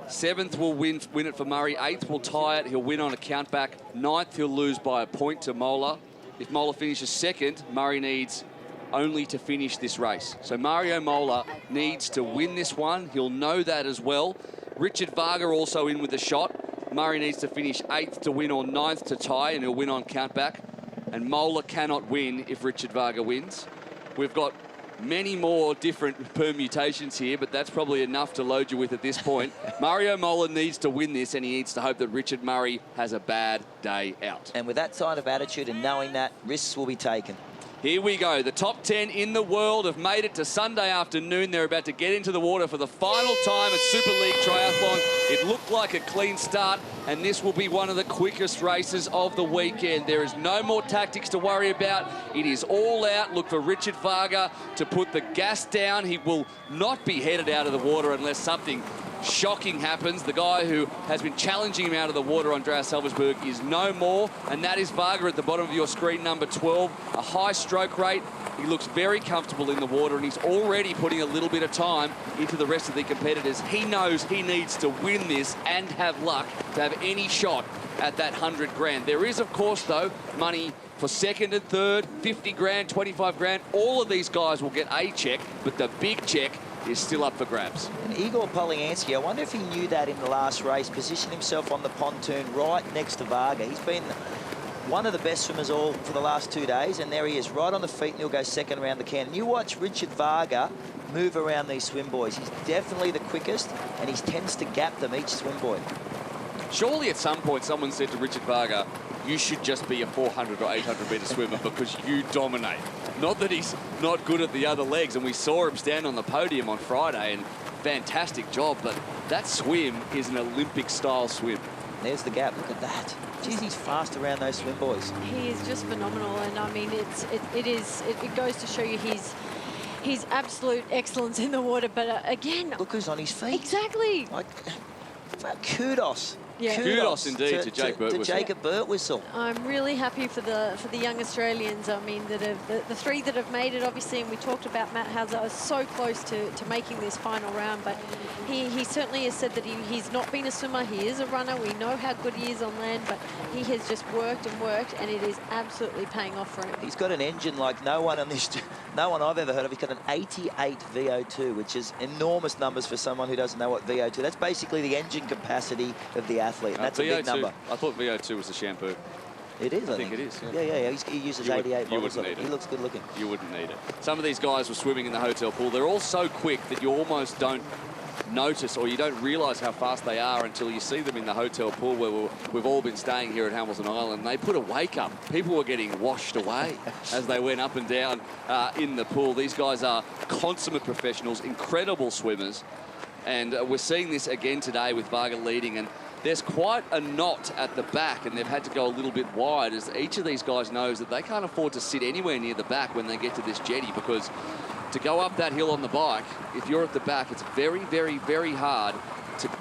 7th will win it for Murray, 8th will tie it, he'll win on a countback, 9th he'll lose by a point to Mola. If Mola finishes 2nd, Murray needs only to finish this race. So Mario Mola needs to win this one. He'll know that as well. Richard Varga also in with a shot. Murray needs to finish 8th to win or 9th to tie, and he'll win on countback. And Mola cannot win if Richard Varga wins. We've got many more different permutations here, but that's probably enough to load you with at this point. Mario Mola needs to win this, and he needs to hope that Richard Murray has a bad day out. And with that kind of attitude and knowing that, risks will be taken. Here we go. The top 10 in the world have made it to Sunday afternoon. They're about to get into the water for the final time at Super League Triathlon. It looked like a clean start, and this will be one of the quickest races of the weekend. There is no more tactics to worry about. It is all out. Look for Richard Varga to put the gas down. He will not be headed out of the water unless something shocking happens. The guy who has been challenging him out of the water, Andreas Helversberg, is no more, and that is Varga at the bottom of your screen, number 12. A high stroke rate. He looks very comfortable in the water, and he's already putting a little bit of time into the rest of the competitors. He knows he needs to win this and have luck to have any shot at that 100 grand. There is, of course, though, money for 2nd and 3rd, 50 grand, 25 grand. All of these guys will get a check, but the big check is still up for grabs. And Igor Poliansky, I wonder if he knew that in the last race, positioned himself on the pontoon right next to Varga. He's been one of the best swimmers all for the last 2 days, and there he is, right on the feet, and he'll go 2nd around the can. And you watch Richard Varga move around these swim buoys. He's definitely the quickest, and he tends to gap them each swim buoy. Surely at some point someone said to Richard Varga, you should just be a 400 or 800 metre swimmer because you dominate. Not that he's not good at the other legs, and we saw him stand on the podium on Friday, and fantastic job, but that swim is an Olympic-style swim. There's the gap, look at that. Geez, he's fast around those swim buoys. He is just phenomenal, and I mean, it goes to show you his absolute excellence in the water, but again... Look who's on his feet. Exactly. Like, kudos. Yeah. Kudos indeed to Jake Birtwistle. To Jacob Birtwistle. I'm really happy for the young Australians. I mean, that have the 3 that have made it, obviously, and we talked about Matt Hauser so close to making this final round, but he certainly has said that he's not been a swimmer. He is a runner. We know how good he is on land, but he has just worked and worked, and it is absolutely paying off for him. He's got an engine like no one I've ever heard of. He's got an 88 VO2, which is enormous numbers for someone who doesn't know what VO2. That's basically the engine capacity of the athlete, and that's VO2, a big number. I thought VO2 was the shampoo. It is, I think it is. Yeah. He uses 88 bottles of it. He looks good looking. You wouldn't need it. Some of these guys were swimming in the hotel pool. They're all so quick that you almost don't notice or you don't realise how fast they are until you see them in the hotel pool where we've all been staying here at Hamilton Island. They put a wake up. People were getting washed away as they went up and down in the pool. These guys are consummate professionals, incredible swimmers. And we're seeing this again today with Varga leading, and there's quite a knot at the back, and they've had to go a little bit wide, as each of these guys knows that they can't afford to sit anywhere near the back when they get to this jetty, because to go up that hill on the bike, if you're at the back, it's very, very, very hard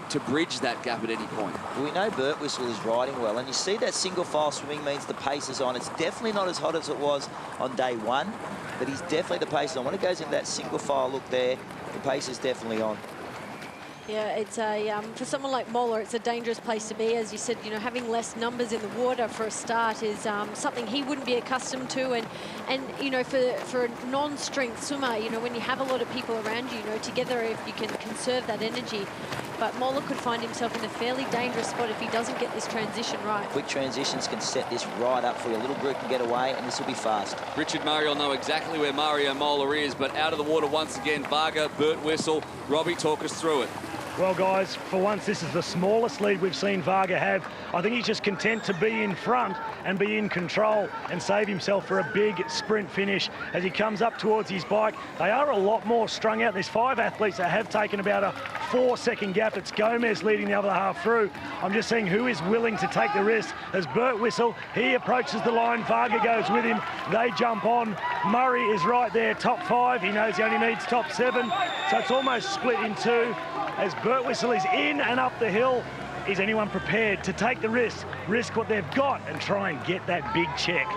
to bridge that gap at any point. Well, we know Birtwistle is riding well, and you see that single file swimming means the pace is on. It's definitely not as hot as it was on day 1, but he's definitely the pace on. When it goes into that single file look there, The pace is definitely on. Yeah, it's a for someone like Moller, it's a dangerous place to be. As you said, you know, having less numbers in the water for a start is something he wouldn't be accustomed to. And you know, for a non-strength swimmer, you know, when you have a lot of people around you, you know, together, if you can conserve that energy. But Moller could find himself in a fairly dangerous spot if he doesn't get this transition right. Quick transitions can set this right up for you. A little group can get away, and this will be fast. Richard Murray will know exactly where Mario Moller is, but out of the water once again, Varga, Bert Whistle. Robbie, talk us through it. Well, guys, for once, this is the smallest lead we've seen Varga have. I think he's just content to be in front and be in control and save himself for a big sprint finish as he comes up towards his bike. They are a lot more strung out. There's 5 athletes that have taken about a 4-second gap. It's Gomez leading the other half through. I'm just seeing who is willing to take the risk. As Bert Whistle, he approaches the line. Varga goes with him. They jump on. Murray is right there, top 5. He knows he only needs top 7. So it's almost split in 2. As Bert Whistle is in and up the hill, is anyone prepared to take the risk what they've got and try and get that big check?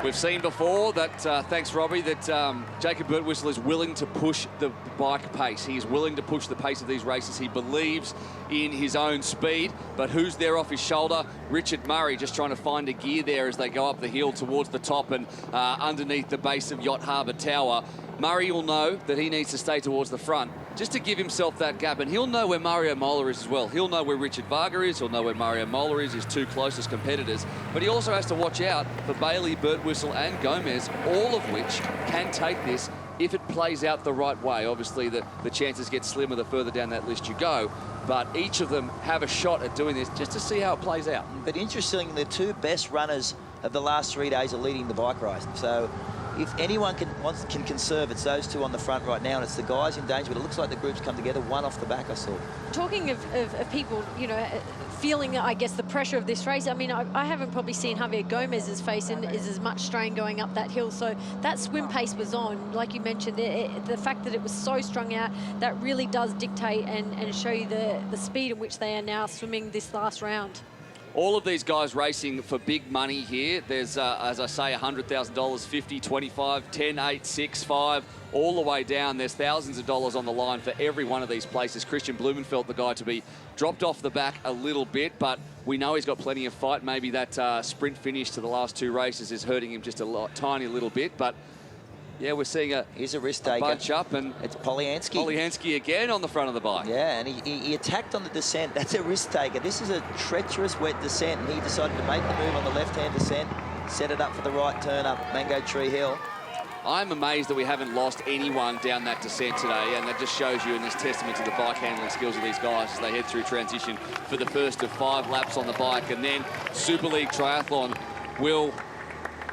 We've seen before that, thanks Robbie, that Jacob Bert Whistle is willing to push the bike pace. He is willing to push the pace of these races. He believes in his own speed, but who's there off his shoulder? Richard Murray just trying to find a gear there as they go up the hill towards the top and underneath the base of Yacht Harbour Tower. Murray will know that he needs to stay towards the front just to give himself that gap, and he'll know where Mario Moller is as well. He'll know where Richard Varga is, he'll know where Mario Moller is, his 2 closest competitors, but he also has to watch out for Bailey, Bert Whistle and Gomez, all of which can take this if it plays out the right way. Obviously, the chances get slimmer the further down that list you go, but each of them have a shot at doing this just to see how it plays out. But interestingly, the 2 best runners of the last 3 days are leading the bike race. So if anyone can conserve, it's those 2 on the front right now, and it's the guys in danger, but it looks like the group's come together, 1 off the back, I saw. Talking of people, you know, feeling, I guess, the pressure of this race, I mean, I haven't probably seen Javier Gomez's face in is as much strain going up that hill, so that swim pace was on. Like you mentioned, the fact that it was so strung out, that really does dictate and show you the speed in which they are now swimming this last round. All of these guys racing for big money here. There's, as I say, $100,000, 50, 25, 10, 8, 6, 5, all the way down. There's thousands of dollars on the line for every one of these places. Christian Blumenfeld, the guy to be dropped off the back a little bit, but we know he's got plenty of fight. Maybe that sprint finish to the last 2 races is hurting him just a tiny little bit, but yeah, we're seeing here's a risk taker. Bunch up, and it's Polyansky. Polyansky again on the front of the bike. Yeah, and he attacked on the descent. That's a risk taker. This is a treacherous wet descent, and he decided to make the move on the left-hand descent, set it up for the right turn up Mango Tree Hill. I'm amazed that we haven't lost anyone down that descent today, and that just shows you, and is testament to the bike handling skills of these guys as they head through transition for the first of 5 laps on the bike, and then Super League Triathlon will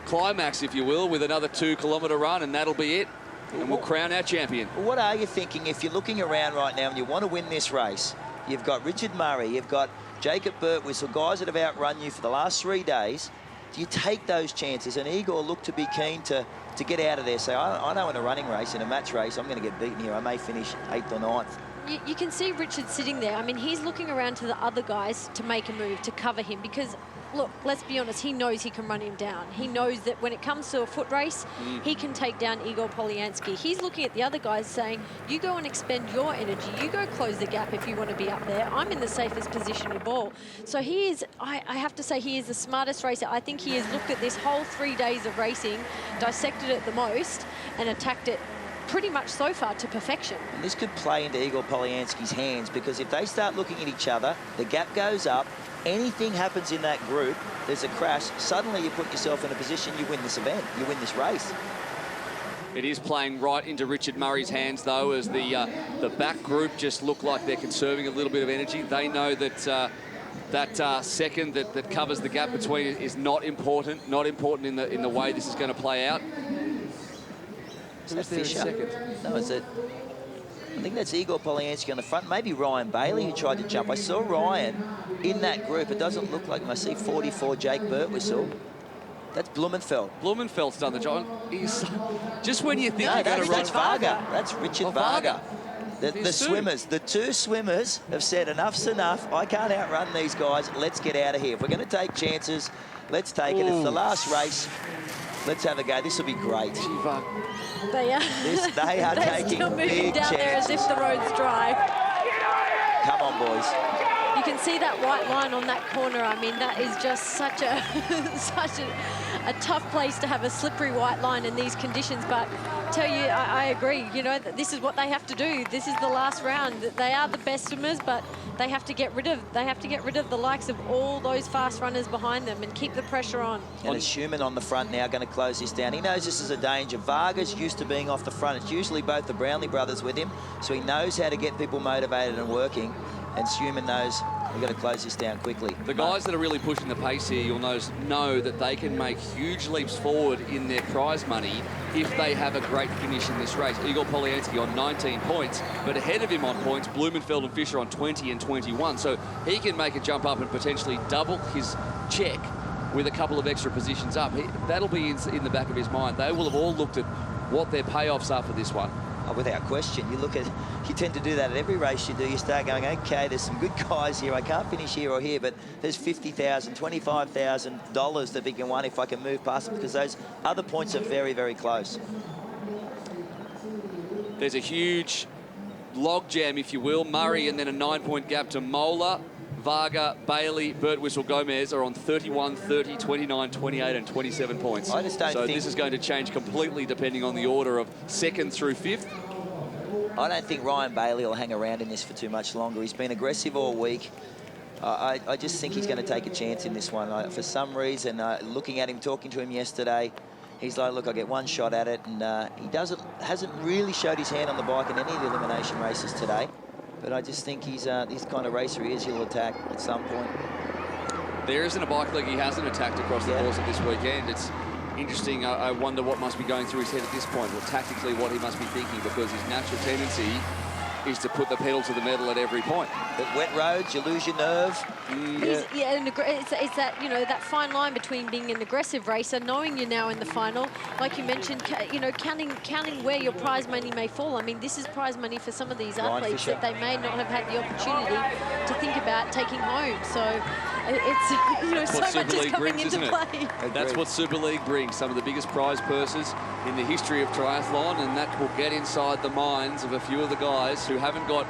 climax, if you will, with another 2-kilometre run, and that'll be it, and we'll crown our champion. What are you thinking if you're looking around right now and you want to win this race? You've got Richard Murray, you've got Jacob Bert Whistle, guys that have outrun you for the last 3 days. Do you take those chances? And Igor looked to be keen to get out of there. Say, I know in a running race, in a match race, I'm going to get beaten here. I may finish 8th or 9th. You can see Richard sitting there. I mean, he's looking around to the other guys to make a move, to cover him, because look, let's be honest, he knows he can run him down. He knows that when it comes to a foot race, he can take down Igor Polyansky. He's looking at the other guys saying, you go and expend your energy. You go close the gap if you want to be up there. I'm in the safest position of all. So he is, I have to say, he is the smartest racer. I think he has looked at this whole 3 days of racing, dissected it the most, and attacked it pretty much so far to perfection. And this could play into Igor Polyansky's hands, because if they start looking at each other, the gap goes up, anything happens in that group, there's a crash, suddenly you put yourself in a position, you win this event, you win this race. It is playing right into Richard Murray's hands, though, as the back group just look like they're conserving a little bit of energy. They know that that second that covers the gap between is not important in the way this is going to play out. Who's there second? No, is it? I think that's Igor Polyansky on the front. Maybe Ryan Bailey, who tried to jump. I saw Ryan in that group. It doesn't look like him. I see 44 Jake Burt Whistle. That's Blumenfeld. Blumenfeld's done the job. He's, just when you think no, you're going to run... that's Varga. That's Richard Varga. The swimmers, the 2 swimmers have said enough's enough. I can't outrun these guys. Let's get out of here. If we're going to take chances, let's take it. It's the last race. Let's have a go. This will be great. They are, they are they're taking still moving big down there as chances. if the road's dry. Come on, boys. You can see that white line on that corner. I mean, that is just such a a tough place to have a slippery white line in these conditions. But tell you, I agree. You know, this is what they have to do. This is the last round. They are the best swimmers, but they have to get rid of the likes of all those fast runners behind them and keep the pressure on. And it's Schumann on the front now, going to close this down. He knows this is a danger. Varga's used to being off the front. It's usually both the Brownlee brothers with him, so he knows how to get people motivated and working. And Schumann knows we've got to close this down quickly. The guys that are really pushing the pace here, you'll know that they can make huge leaps forward in their prize money if they have a great finish in this race. Igor Polyansky on 19 points, but ahead of him on points, Blumenfeld and Fischer on 20 and 21. So he can make a jump up and potentially double his check with a couple of extra positions up. That'll be in the back of his mind. They will have all looked at what their payoffs are for this one. Oh, without question. You tend to do that at every race you do. You start going, okay, there's some good guys here. I can't finish here or here, but there's $50,000, $25,000 that we can win if I can move past them, because those other points are very, very close. There's a huge log jam, if you will. Murray and then a 9-point gap to Mola. Varga, Bailey, Birtwistle, Gomez are on 31, 30, 29, 28 and 27 points. I just don't think... this is going to change completely depending on the order of 2nd through 5th. I don't think Ryan Bailey will hang around in this for too much longer. He's been aggressive all week. I just think he's going to take a chance in this one. For some reason, looking at him, talking to him yesterday, he's like, look, I'll get one shot at it. And he hasn't really showed his hand on the bike in any of the elimination races today. But I just think he's this kind of racer he is. He'll attack at some point. There isn't a bike leg he hasn't attacked across the course of this weekend. It's interesting. I wonder what must be going through his head at this point, or tactically what he must be thinking, because his natural tendency is to put the pedal to the metal at every point. But wet roads, you lose your nerve. And it's that, you know, that fine line between being an aggressive racer, knowing you're now in the final, like you mentioned, you know, counting where your prize money may fall. I mean, this is prize money for some of these athletes that they may not have had the opportunity to think about taking home. So it's, you know, so much is coming into play. That's what Super League brings, some of the biggest prize purses in the history of triathlon, and that will get inside the minds of a few of the guys who haven't got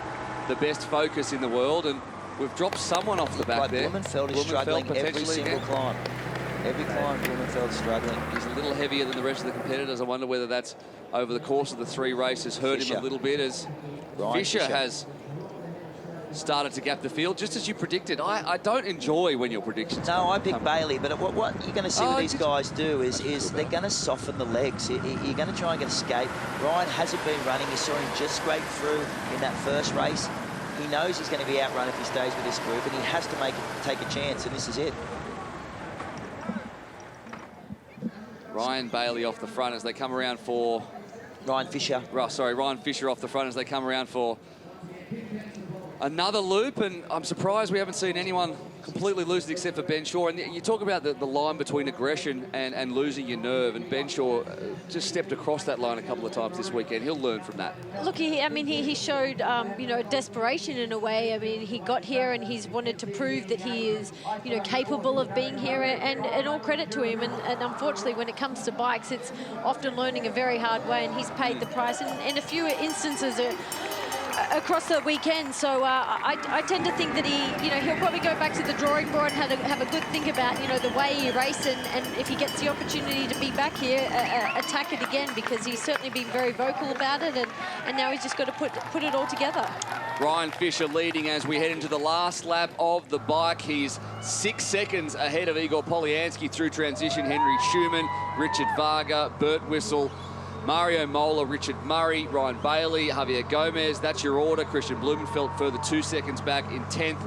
the best focus in the world, and we've dropped someone off the back there. Blumenfeld is struggling every single climb. Every climb, Blumenfeld's struggling. He's a little heavier than the rest of the competitors. I wonder whether that's over the course of the 3 races hurt him a little bit, as Fischer has started to gap the field, just as you predicted. I don't enjoy when your predictions I picked Bailey, but what you're going to see what these guys do is they're going to soften the legs. You're going to try and get escape. Ryan hasn't been running. You saw him just scrape through in that first race. He knows he's going to be outrun if he stays with this group, and he has to take a chance, and this is it. Ryan Bailey off the front as they come around for... Ryan Fischer. Ryan Fischer off the front as they come around for another loop, and I'm surprised we haven't seen anyone completely lose it except for Ben Shaw. And you talk about the line between aggression and losing your nerve, and Ben Shaw just stepped across that line a couple of times this weekend. He'll learn from that. Look, he showed, you know, desperation in a way. I mean, he got here and he's wanted to prove that he is, you know, capable of being here, and all credit to him. And unfortunately, when it comes to bikes, it's often learning a very hard way, and he's paid the price in a few instances across the weekend. So I tend to think that he'll probably go back to the drawing board and have a good think about, you know, the way he raced, and if he gets the opportunity to be back here, attack it again, because he's certainly been very vocal about it, and now he's just got to put it all together. Ryan Fischer leading as we head into the last lap of the bike. He's 6 seconds ahead of Igor Polyansky through transition. Henry Schumann, Richard Varga, Birtwistle, Mario Mola, Richard Murray, Ryan Bailey, Javier Gomez. That's your order. Christian Blumenfeld further 2 seconds back in 10th.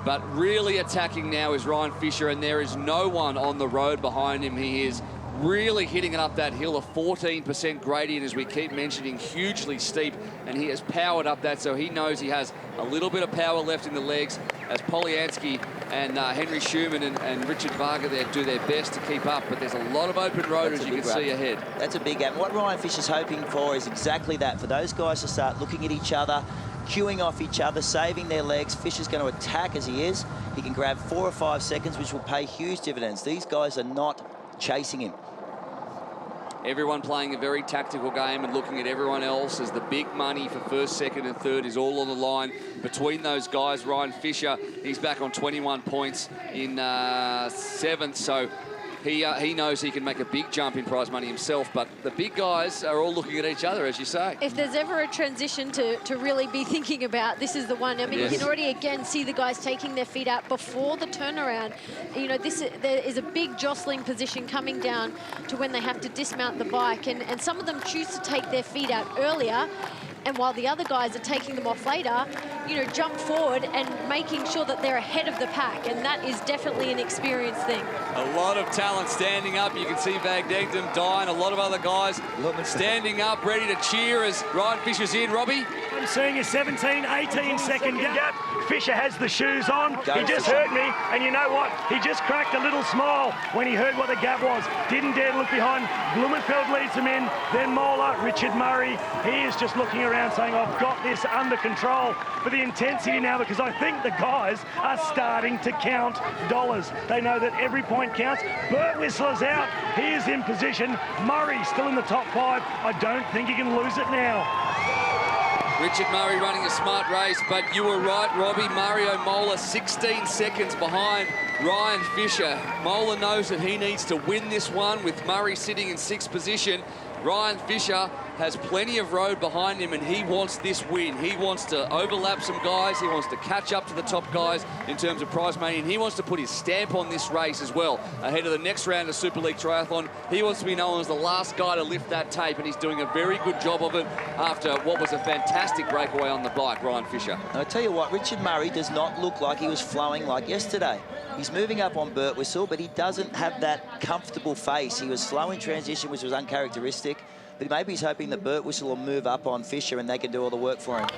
But really attacking now is Ryan Fischer, and there is no one on the road behind him. He is really hitting it up that hill, a 14% gradient, as we keep mentioning, hugely steep, and he has powered up that, so he knows he has a little bit of power left in the legs, as Polyansky and Henry Schumann and Richard Varga there do their best to keep up, but there's a lot of open road, as you can see ahead. That's a big gap. What Ryan Fischer's hoping for is exactly that, for those guys to start looking at each other, queuing off each other, saving their legs. Fischer's going to attack as he is. He can grab 4 or 5 seconds, which will pay huge dividends. These guys are not chasing him. Everyone playing a very tactical game and looking at everyone else as the big money for first, second and third is all on the line. Between those guys, Ryan Fisher, he's back on 21 points in 7th, so he knows he can make a big jump in prize money himself, but the big guys are all looking at each other, as you say. If there's ever a transition to really be thinking about, this is the one. I mean, Yes. you can already again see the guys taking their feet out before the turnaround. You know, there is a big jostling position coming down to when they have to dismount the bike, and some of them choose to take their feet out earlier, and while the other guys are taking them off later, you know, jump forward and making sure that they're ahead of the pack, and that is definitely an experience thing. A lot of talent standing up. You can see Vagdegdom, Dine, a lot of other guys standing up, ready to cheer as Ryan Fisher's in. Robbie? I'm seeing a 17, 18 second gap. Fisher has the shoes on. He just heard me, and you know what? He just cracked a little smile when he heard what the gap was. Didn't dare to look behind. Blumenfeld leads him in, then Moeller, Richard Murray. He is just looking around saying, I've got this under control. But the intensity now, because I think the guys are starting to count dollars. They know that every point counts. Burt Whistler's out. He is in position. Murray still in the top 5. I don't think he can lose it now. Richard Murray running a smart race, but you were right, Robbie. Mario Moeller 16 seconds behind Ryan Fisher. Moeller knows that he needs to win this one with Murray sitting in 6th position. Ryan Fisher has plenty of road behind him, and he wants this win. He wants to overlap some guys. He wants to catch up to the top guys in terms of prize money, and he wants to put his stamp on this race as well. Ahead of the next round of Super League Triathlon, he wants to be known as the last guy to lift that tape, and he's doing a very good job of it after what was a fantastic breakaway on the bike, Ryan Fisher. I'll tell you what, Richard Murray does not look like he was flowing like yesterday. He's moving up on Burt Whistle, but he doesn't have that comfortable face. He was slow in transition, which was uncharacteristic. But maybe he's hoping that Burt Whistle will move up on Fisher and they can do all the work for him.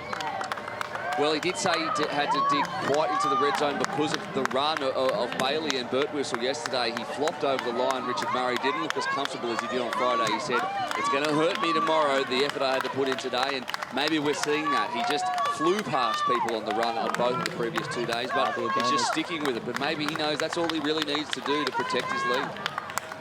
Well, he did say he had to dig quite into the red zone because of the run of Bailey and Burt Whistle yesterday. He flopped over the line. Richard Murray didn't look as comfortable as he did on Friday. He said, it's going to hurt me tomorrow, the effort I had to put in today, and maybe we're seeing that. He just flew past people on the run on both of the previous 2 days, but he's just sticking with it. But maybe he knows that's all he really needs to do to protect his lead.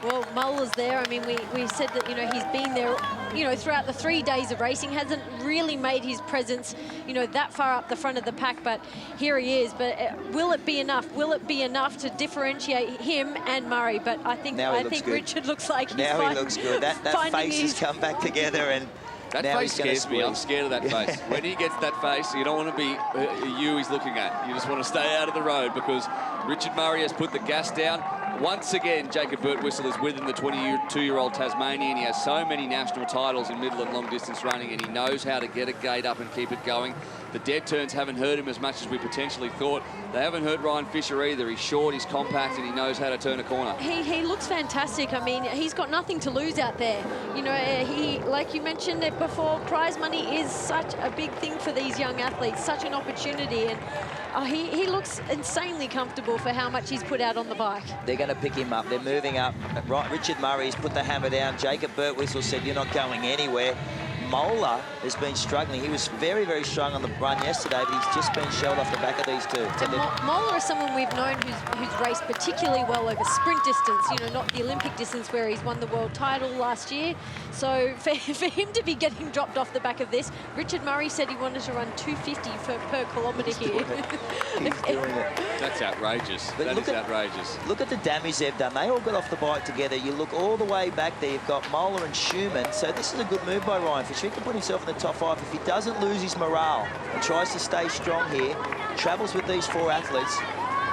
Well, Moeller's there. I mean, we said that, you know, he's been there, you know, throughout the 3 days of racing, hasn't really made his presence, you know, that far up the front of the pack, but here he is. But will it be enough? Will it be enough to differentiate him and Murray? But I think Richard looks like he's now he looks good. That face has come back together, and that now face scares me. I'm scared of that face. When he gets that face, you don't want to be you he's looking at. You just want to stay out of the road, because Richard Murray has put the gas down. Once again, Jacob Burt Whistle is within the 22-year-old Tasmanian. He has so many national titles in middle and long distance running, and he knows how to get a gate up and keep it going. The dead turns haven't hurt him as much as we potentially thought. They haven't hurt Ryan Fisher either. He's short, he's compact, and he knows how to turn a corner. He looks fantastic. I mean, he's got nothing to lose out there. You know, he, like you mentioned it before, prize money is such a big thing for these young athletes, such an opportunity, and he looks insanely comfortable for how much he's put out on the bike. They're going to pick him up. They're moving up. Right, Richard Murray's put the hammer down. Jacob Burt Whistle said, you're not going anywhere. Moeller has been struggling. He was very, very strong on the run yesterday, but he's just been shelled off the back of these two. And Moeller is someone we've known who's raced particularly well over sprint distance, you know, not the Olympic distance where he's won the world title last year. So for him to be getting dropped off the back of this, Richard Murray said he wanted to run 250 per kilometre here. He's doing it. That's outrageous. That is outrageous. Look at the damage they've done. They all got off the bike together. You look all the way back there, you've got Moeller and Schumann. So this is a good move by Ryan Fisher. He can put himself in the top 5. If he doesn't lose his morale and tries to stay strong here, travels with these 4 athletes,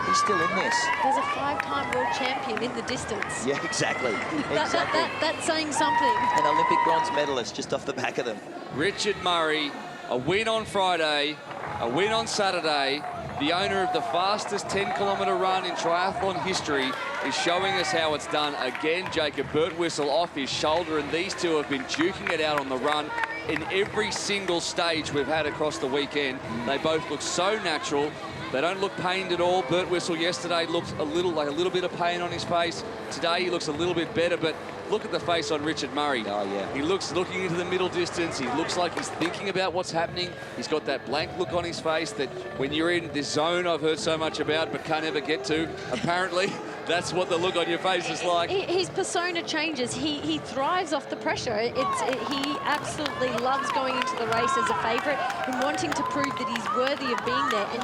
he's still in this. There's a 5-time world champion in the distance. Yeah, exactly. That's saying something. An Olympic bronze medalist just off the back of them. Richard Murray, a win on Friday, a win on Saturday. The owner of the fastest 10-kilometre run in triathlon history is showing us how it's done. Again, Jacob Burt Whistle off his shoulder, and these two have been duking it out on the run in every single stage we've had across the weekend. They both look so natural. They don't look pained at all. Burt Whistle yesterday looked a little bit of pain on his face. Today he looks a little bit better, but look at the face on Richard Murray. Oh, yeah. He looks looking into the middle distance. He looks like he's thinking about what's happening. He's got that blank look on his face that when you're in this zone I've heard so much about but can't ever get to, apparently, That's what the look on your face is like. His persona changes. He thrives off the pressure. He absolutely loves going into the race as a favourite and wanting to prove that he's worthy of being there. And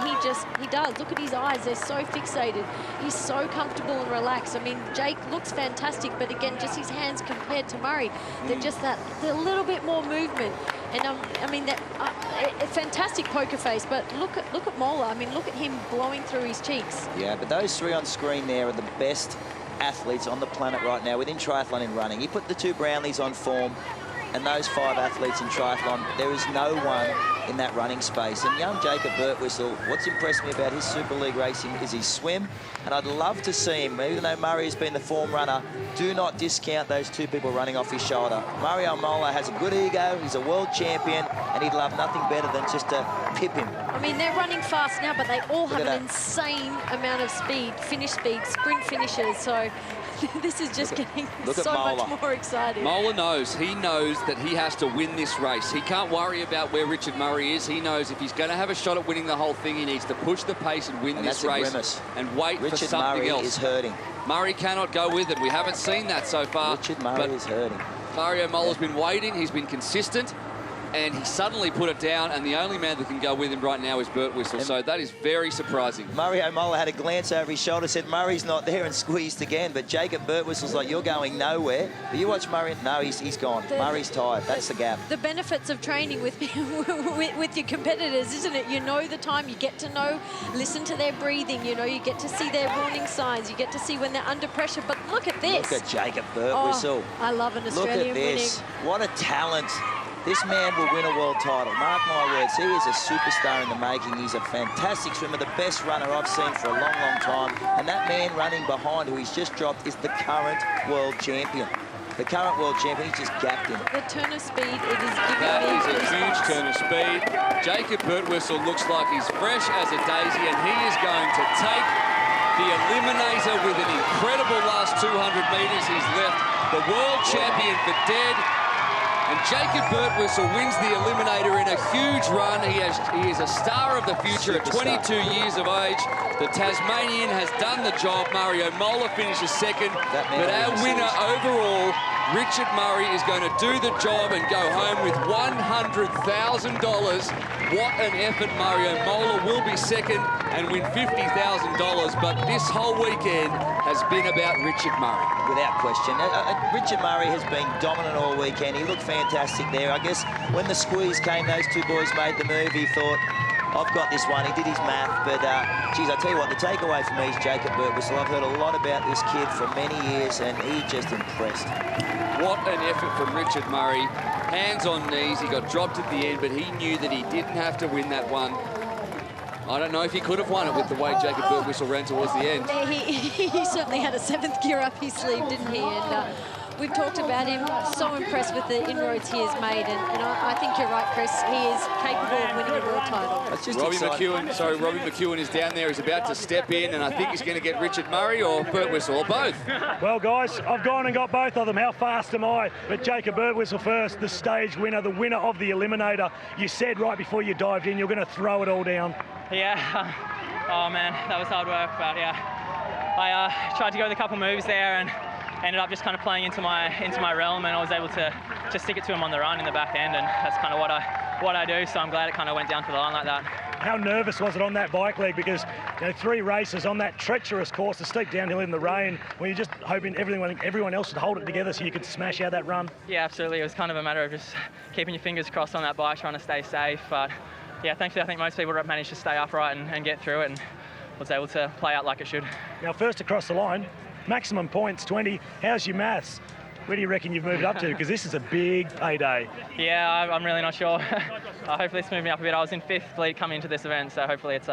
he does. Look at his eyes. They're so fixated. He's so comfortable and relaxed. I mean, Jake looks fantastic, but again, just his hands compared to Murray, they're just a little bit more movement. And I mean, that a fantastic poker face, but look at Mola. I mean, look at him blowing through his cheeks. Yeah, but those three on screen there are the best athletes on the planet right now within triathlon and running. He put the two Brownleys on form, and those 5 athletes in triathlon, there is no one in that running space. And young Jacob Birtwistle, what's impressed me about his Super League racing is his swim, and I'd love to see him, even though Murray has been the form runner, do not discount those two people running off his shoulder. Mario Mola has a good ego, he's a world champion, and he'd love nothing better than just to pip him. I mean, they're running fast now, but they all have an insane amount of speed, finish speed, sprint finishes, so this is just getting so much more exciting. Mola knows. He knows that he has to win this race. He can't worry about where Richard Murray is. He knows if he's going to have a shot at winning the whole thing, he needs to push the pace and win this race and wait for something else. Richard Murray is hurting. Murray cannot go with it. We haven't seen that so far. Richard Murray is hurting. Mario Mola's been waiting. He's been consistent. And he suddenly put it down, and the only man that can go with him right now is Birtwistle. So that is very surprising. Mario Mola had a glance over his shoulder, said Murray's not there, and squeezed again. But Jacob Birtwistle's like, you're going nowhere. But you watch Murray, no, he's gone. Murray's tired. That's the gap. The benefits of training with with your competitors, isn't it? You know the time, you get to know, listen to their breathing, you know, you get to see their warning signs, you get to see when they're under pressure. But look at this. Look at Jacob Birtwistle. Oh, I love an Australian Look at this. What a talent. This man will win a world title. Mark my words, he is a superstar in the making. He's a fantastic swimmer, the best runner I've seen for a long, long time. And that man running behind who he's just dropped is the current world champion. The current world champion, he's just gapped him. The turn of speed, it is giving That me is a huge turn of speed. Jacob Birtwistle looks like he's fresh as a daisy, and he is going to take the Eliminator with an incredible last 200 metres. He's left the world champion for dead. And Jacob Birtwistle wins the Eliminator in a huge run. He is a star of the future at 22 years of age. The Tasmanian has done the job. Mario Mola finishes second. But our winner overall, Richard Murray, is going to do the job and go home with $100,000. What an effort. Mario Mola will be second and win $50,000. But this whole weekend has been about Richard Murray. Without question. Richard Murray has been dominant all weekend. He looked fantastic there. I guess when the squeeze came, those two boys made the move. He thought, I've got this one. He did his math. But, geez, I tell you what, the takeaway for me is Jacob Birtwistle. I've heard a lot about this kid for many years, and he just impressed. What an effort from Richard Murray. Hands on knees. He got dropped at the end, but he knew that he didn't have to win that one. I don't know if he could have won it with the way Jacob Birtwistle ran towards the end. He certainly had a 7th gear up his sleeve, didn't he? And we've talked about him, so impressed with the inroads he has made. And I think you're right, Chris. He is capable of winning a world title. Robbie McEwen is down there. He's about to step in, and I think he's going to get Richard Murray or Birtwistle, or both. Well, guys, I've gone and got both of them. How fast am I? But Jacob Birtwistle first, the stage winner, the winner of the Eliminator. You said right before you dived in, you're going to throw it all down. Yeah, oh man, that was hard work, but yeah, I tried to go with a couple moves there and ended up just kind of playing into my realm, and I was able to just stick it to him on the run in the back end, and that's kind of what I do. So I'm glad it kind of went down to the line like that. How nervous was it on that bike leg? Because 3 races on that treacherous course, the steep downhill in the rain, when you're just hoping everyone else would hold it together so you could smash out that run. Yeah, absolutely. It was kind of a matter of just keeping your fingers crossed on that bike, trying to stay safe. But yeah, thankfully I think most people managed to stay upright and get through it, and was able to play out like it should. Now, first across the line, maximum points 20. How's your maths? Where do you reckon you've moved up to? Because this is a big payday. Yeah, I'm really not sure. Hopefully it's moved me up a bit. I was in 5th lead coming into this event, so hopefully it's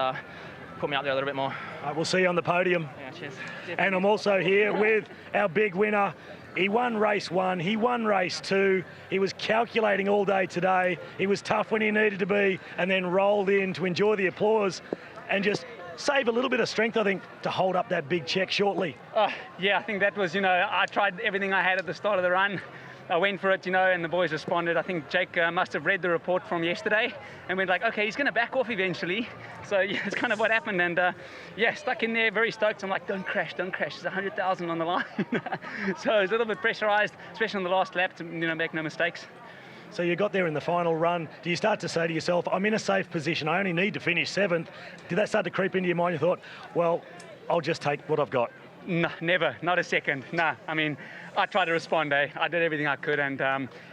put me up there a little bit more. We'll see you on the podium. Yeah, cheers. And I'm also here with our big winner. He won race 1, he won race 2. He was calculating all day today. He was tough when he needed to be, and then rolled in to enjoy the applause and just save a little bit of strength, I think, to hold up that big check shortly. Yeah, I think that was, I tried everything I had at the start of the run. I went for it, you know, and the boys responded. I think Jake must have read the report from yesterday and went like, okay, he's going to back off eventually. So yeah, it's kind of what happened. And yeah, stuck in there, very stoked. I'm like, don't crash, don't crash. There's 100,000 on the line. So I was a little bit pressurized, especially on the last lap, to, you know, make no mistakes. So you got there in the final run. Do you start to say to yourself, I'm in a safe position, I only need to finish 7th? Did that start to creep into your mind? You thought, well, I'll just take what I've got? No, never, not a second. Nah, I mean, I tried to respond, I did everything I could, and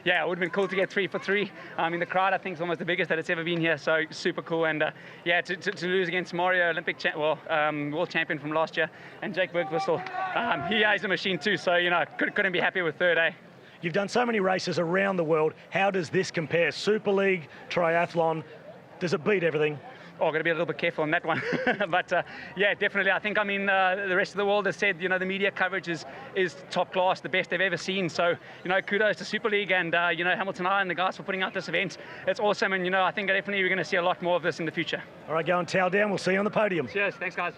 yeah, it would have been cool to get 3 for 3. In the crowd, I think it's almost the biggest that it's ever been here, so super cool. And yeah, to lose against Mario, world champion from last year, and Jake Bergwissel, he is a machine too, so you know, couldn't be happy with 3rd, eh? You've done so many races around the world. How does this compare? Super League, triathlon, does it beat everything? Oh, I've got to be a little bit careful on that one. But yeah, definitely. I think, I mean, the rest of the world has said, you know, the media coverage is top class, the best they've ever seen. So, you know, kudos to Super League and, you know, Hamilton Island, the guys for putting out this event. It's awesome. And, you know, I think definitely we're going to see a lot more of this in the future. All right, go and towel down. We'll see you on the podium. Cheers. Thanks, guys.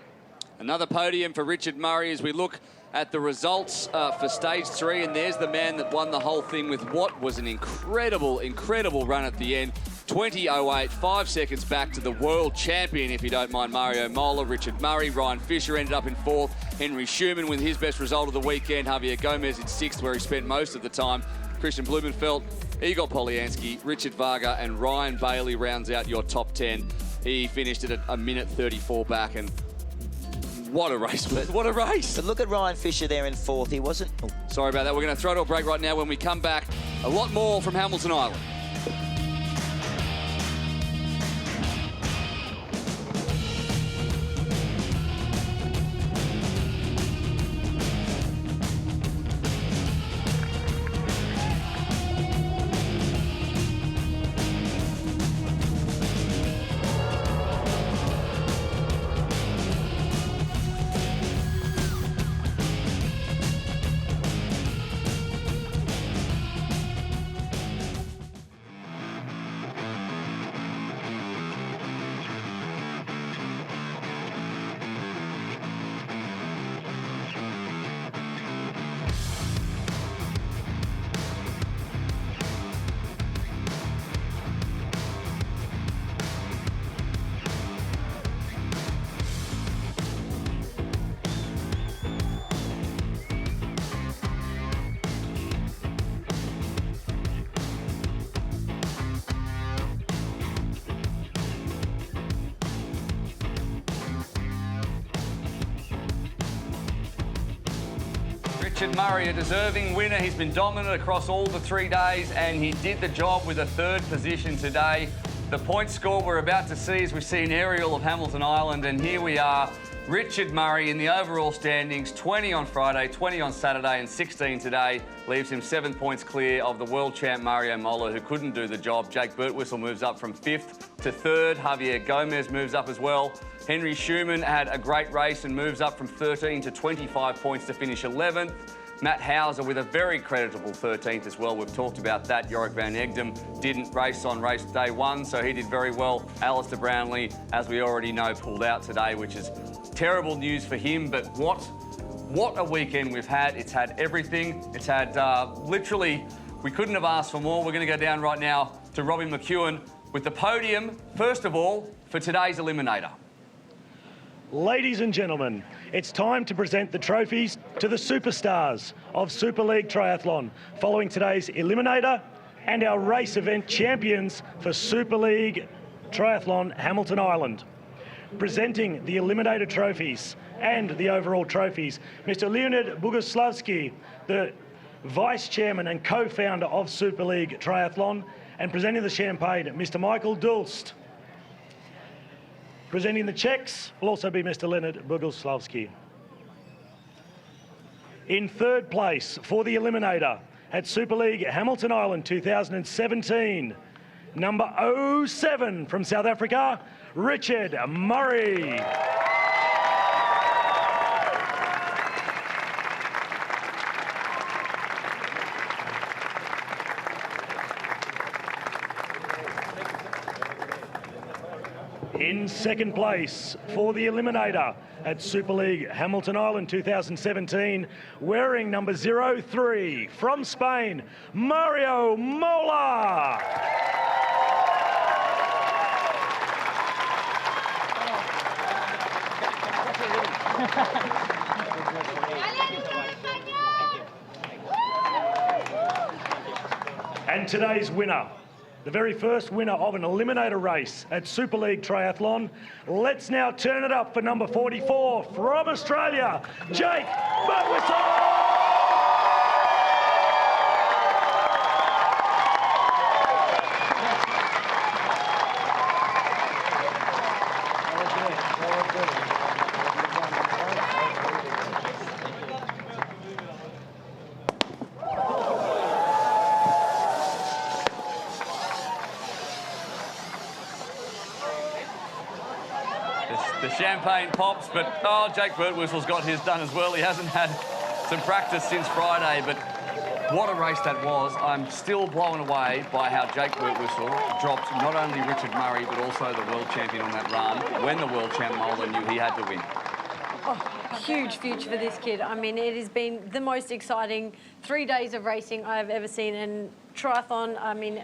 Another podium for Richard Murray as we look at the results for stage 3. And there's the man that won the whole thing with what was an incredible, incredible run at the end. 20.08, 5 seconds back to the world champion, if you don't mind, Mario Mola. Richard Murray, Ryan Fisher ended up in 4th. Henry Schumann with his best result of the weekend. Javier Gomez in 6th, where he spent most of the time. Christian Blumenfeld, Igor Polyansky, Richard Varga, and Ryan Bailey rounds out your top 10. He finished at a minute 34 back, and what a race, what a race. But look at Ryan Fisher there in 4th. He wasn't... Oh. Sorry about that. We're going to throw to a break right now. When we come back, a lot more from Hamilton Island. Richard Murray, a deserving winner. He's been dominant across all the 3 days, and he did the job with a 3rd position today. The point score we're about to see as we see an aerial of Hamilton Island, and here we are. Richard Murray in the overall standings, 20 on Friday, 20 on Saturday, and 16 today. Leaves him 7 points clear of the world champ Mario Mola, who couldn't do the job. Jake Bertwissel moves up from 5th to 3rd. Javier Gomez moves up as well. Henry Schumann had a great race and moves up from 13 to 25 points to finish 11th. Matt Hauser with a very creditable 13th as well. We've talked about that. Yorick van Egdom didn't race on race day 1, so he did very well. Alistair Brownlee, as we already know, pulled out today, which is terrible news for him. But what a weekend we've had. It's had everything. It's had literally, we couldn't have asked for more. We're going to go down right now to Robbie McEwen with the podium, first of all, for today's Eliminator. Ladies and gentlemen, it's time to present the trophies to the superstars of Super League Triathlon, following today's Eliminator and our race event champions for Super League Triathlon Hamilton Island. Presenting the Eliminator trophies and the overall trophies, Mr. Leonid Boguslavsky, the Vice Chairman and Co-Founder of Super League Triathlon, and presenting the champagne, Mr. Michael Dulst. Presenting the checks will also be Mr. Leonid Boguslavsky. In 3rd place for the Eliminator at Super League Hamilton Island 2017, number 07 from South Africa, Richard Murray. In second place for the Eliminator at Super League Hamilton Island 2017, wearing number 03 from Spain, Mario Mola. And today's winner, the very first winner of an Eliminator race at Super League Triathlon. Let's now turn it up for number 44 from Australia, Jake Burtwistle. The champagne pops, but Jake Burtwistle's got his done as well. He hasn't had some practice since Friday, but what a race that was. I'm still blown away by how Jake Burtwistle dropped not only Richard Murray, but also the world champion on that run when the world champ Mola knew he had to win. Oh, huge future for this kid. I mean, it has been the most exciting 3 days of racing I've ever seen. And triathlon, I mean,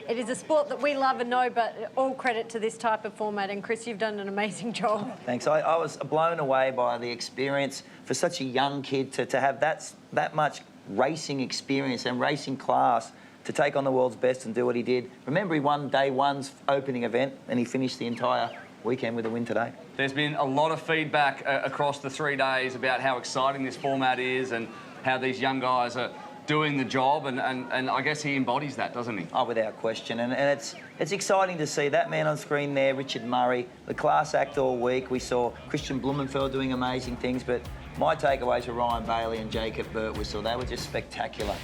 it is a sport that we love and know, but all credit to this type of format. And Chris, you've done an amazing job. Thanks. I was blown away by the experience for such a young kid to have that much racing experience and racing class to take on the world's best and do what he did. Remember, he won day one's opening event and he finished the entire weekend with a win today. There's been a lot of feedback across the 3 days about how exciting this format is and how these young guys are doing the job, and I guess he embodies that, doesn't he? Oh, without question. And it's exciting to see that man on screen there, Richard Murray, the class act all week. We saw Christian Blumenfeld doing amazing things, but my takeaways were Ryan Bailey and Jacob Burtwistle. They were just spectacular.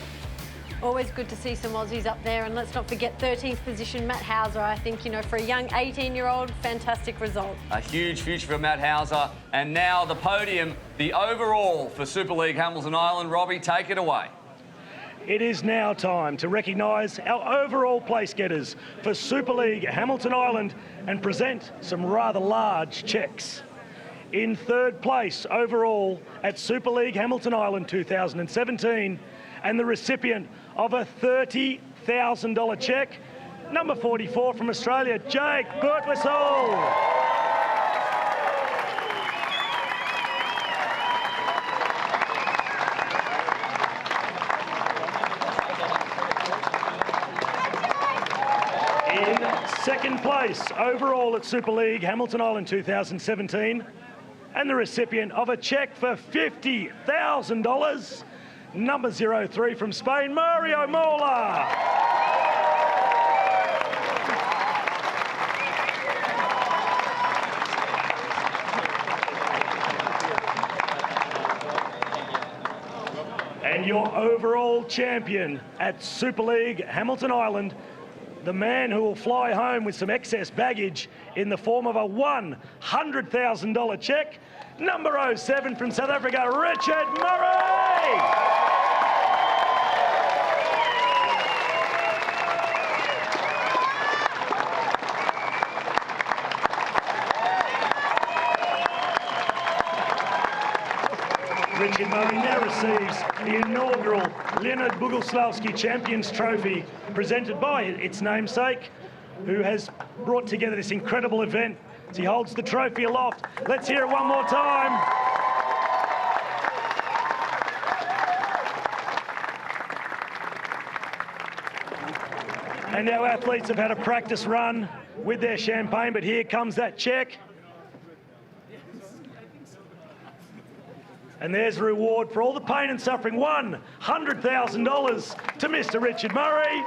Always good to see some Aussies up there. And let's not forget 13th position, Matt Hauser. I think, you know, for a young 18-year-old, fantastic result. A huge future for Matt Hauser. And now the podium, the overall for Super League Hamilton Island. Robbie, take it away. It is now time to recognise our overall place getters for Super League Hamilton Island and present some rather large cheques. In third place overall at Super League Hamilton Island 2017, and the recipient of a $30,000 cheque, number 44 from Australia, Jake Burtwistle. In second place overall at Super League Hamilton Island 2017, and the recipient of a cheque for $50,000, number 03 from Spain, Mario Mola. And your overall champion at Super League Hamilton Island, the man who will fly home with some excess baggage in the form of a $100,000 cheque, number 07 from South Africa, Richard Murray. Richard Murray now receives the inaugural Leonard Boguslavski Champions Trophy, presented by its namesake, who has brought together this incredible event. As he holds the trophy aloft, let's hear it one more time. And our athletes have had a practice run with their champagne, but here comes that cheque. And there's a reward for all the pain and suffering, $100,000 to Mr. Richard Murray.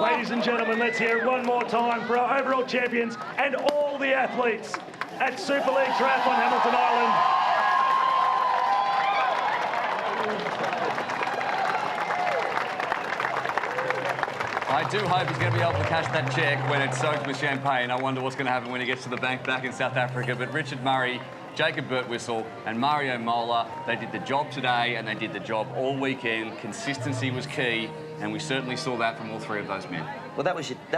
Ladies and gentlemen, let's hear it one more time for our overall champions and all the athletes at Super League Triathlon Hamilton Island. I do hope he's going to be able to cash that cheque when it's soaked with champagne. I wonder what's going to happen when he gets to the bank back in South Africa. But Richard Murray, Jacob Birtwistle and Mario Mola, they did the job today and they did the job all weekend. Consistency was key, and we certainly saw that from all three of those men. Well, that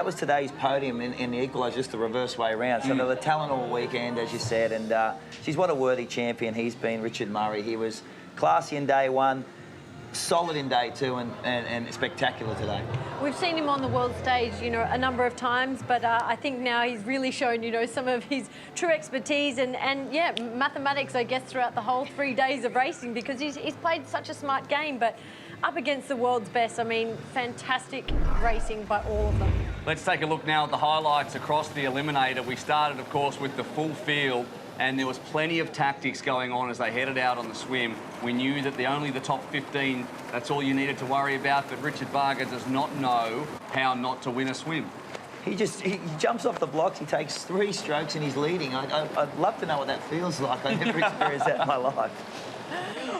was today's podium in the equaliser, just the reverse way around. So they were talent all weekend, as you said, and geez, what a worthy champion he's been, Richard Murray. He was classy in day one, solid in day two, and spectacular today. We've seen him on the world stage, you know, a number of times, but I think now he's really shown, you know, some of his true expertise and yeah, mathematics, I guess, throughout the whole 3 days of racing, because he's played such a smart game, but up against the world's best. I mean, fantastic racing by all of them. Let's take a look now at the highlights across the Eliminator. We started, of course, with the full field, and there was plenty of tactics going on as they headed out on the swim. We knew that only the top 15, that's all you needed to worry about, but Richard Varga does not know how not to win a swim. He jumps off the blocks, he takes 3 strokes and he's leading. I'd love to know what that feels like. I never experienced that in my life.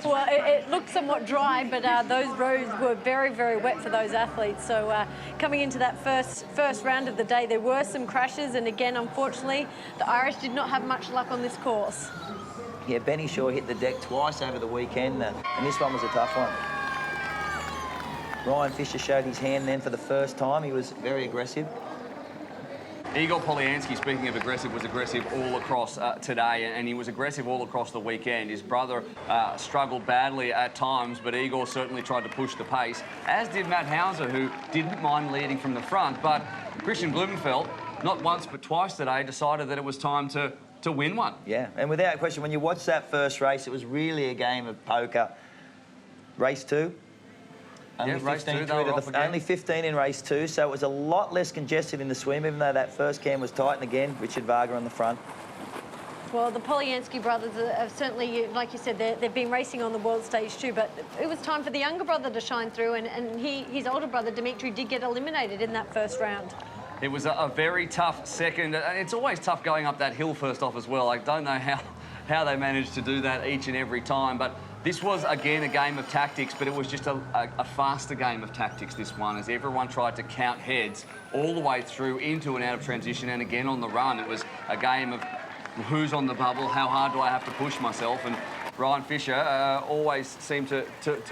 Well, it looked somewhat dry, but those roads were very, very wet for those athletes. So coming into that first round of the day, there were some crashes, and again, unfortunately, the Irish did not have much luck on this course. Yeah, Benny Shaw hit the deck twice over the weekend, and this one was a tough one. Ryan Fisher showed his hand then for the first time. He was very aggressive. Igor Polyansky, speaking of aggressive, was aggressive all across today, and he was aggressive all across the weekend. His brother struggled badly at times, but Igor certainly tried to push the pace, as did Matt Hauser, who didn't mind leading from the front. But Christian Blumenfeld, not once but twice today, decided that it was time to win one. Yeah, and without question, when you watch that first race, it was really a game of poker. Race 2. Only, yeah, 15 only 15 in race 2, so it was a lot less congested in the swim, even though that first cam was tight. And again, Richard Varga on the front. Well, the Polyansky brothers have certainly, like you said, they've been racing on the world stage too, but it was time for the younger brother to shine through, and his older brother, Dimitri, did get eliminated in that first round. It was a very tough second. It's always tough going up that hill first off as well. I don't know how they managed to do that each and every time, but this was, again, a game of tactics, but it was just a faster game of tactics, this one, as everyone tried to count heads all the way through into and out of transition, and again on the run. It was a game of who's on the bubble, how hard do I have to push myself, and Ryan Fisher always seemed to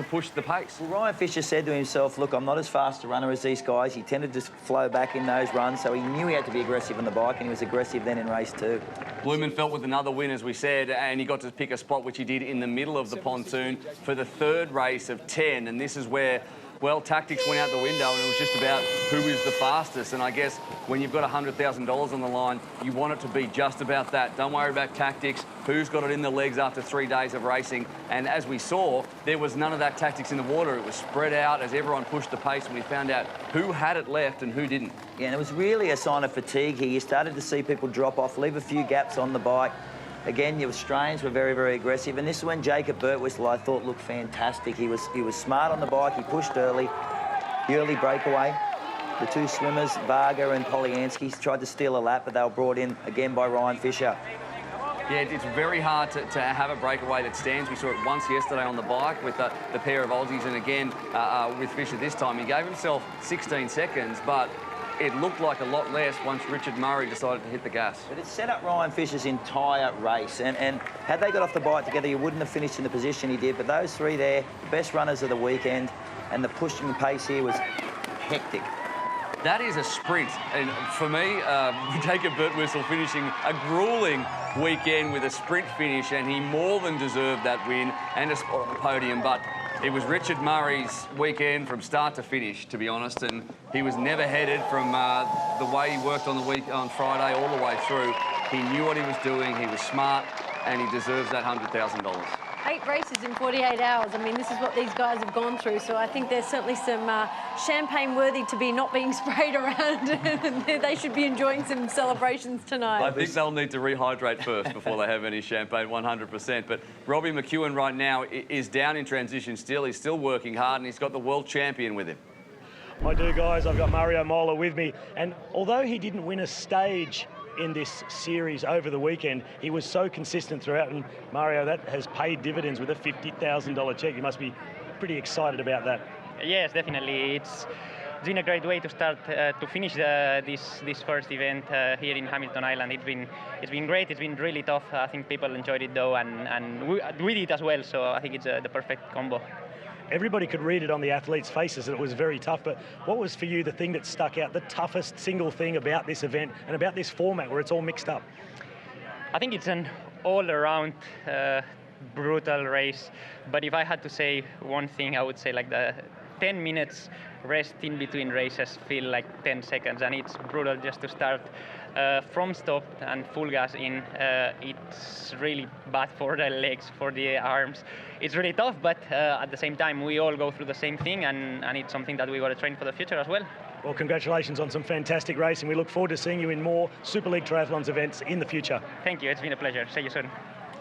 push the pace. Well, Ryan Fisher said to himself, look, I'm not as fast a runner as these guys. He tended to flow back in those runs, so he knew he had to be aggressive on the bike, and he was aggressive then in race 2. Blumenfeld with another win, as we said, and he got to pick a spot which he did in the middle of the pontoon for the 3rd race of 10, and this is where, well, tactics went out the window, and it was just about who is the fastest. And I guess when you've got $100,000 on the line, you want it to be just about that. Don't worry about tactics, who's got it in the legs after 3 days of racing. And as we saw, there was none of that tactics in the water. It was spread out as everyone pushed the pace when we found out who had it left and who didn't. Yeah, and it was really a sign of fatigue here. You started to see people drop off, leave a few gaps on the bike. Again, the Australians were very, very aggressive, and this is when Jacob Birtwistle, I thought, looked fantastic. He was smart on the bike, he pushed early, the early breakaway. The 2 swimmers, Varga and Polyansky, tried to steal a lap, but they were brought in again by Ryan Fisher. Yeah, it's very hard to have a breakaway that stands. We saw it once yesterday on the bike with the pair of Aussies, and again with Fisher this time. He gave himself 16 seconds, but it looked like a lot less once Richard Murray decided to hit the gas. But it set up Ryan Fisher's entire race, and had they got off the bike together, you wouldn't have finished in the position he did. But those 3 there, the best runners of the weekend, and the pushing pace here was hectic. That is a sprint, and for me, Jacob Birtwistle finishing a gruelling weekend with a sprint finish, and he more than deserved that win and a spot on the podium. But it was Richard Murray's weekend from start to finish, to be honest, and he was never headed from the way he worked on Friday all the way through. He knew what he was doing, he was smart, and he deserves that $100,000. 8 races in 48 hours. I mean, this is what these guys have gone through, so I think there's certainly some champagne worthy to be not being sprayed around. They should be enjoying some celebrations tonight. I think they'll need to rehydrate first before they have any champagne, 100%. But Robbie McEwen right now is down in transition still. He's still working hard, and he's got the world champion with him. I do, guys. I've got Mario Mola with me, and although he didn't win a stage in this series over the weekend, he was so consistent throughout, and Mario, that has paid dividends with a $50,000 check. You must be pretty excited about that. Yes, definitely. It's it's been a great way to start to finish this first event here in Hamilton Island. It's been great. It's been really tough. I think people enjoyed it though, and we did as well. So I think it's the perfect combo. Everybody could read it on the athletes' faces that it was very tough, but what was for you the thing that stuck out, the toughest single thing about this event and about this format where it's all mixed up? I think it's an all-around brutal race, but if I had to say one thing, I would say like the 10 minutes rest in between races feel like 10 seconds, and it's brutal just to start from stop and full gas in. It's really bad for the legs, for the arms. It's really tough, but at the same time, we all go through the same thing, and it's something that we got to train for the future as well. Well, congratulations on some fantastic racing. We look forward to seeing you in more Super League Triathlons events in the future. Thank you. It's been a pleasure. See you soon.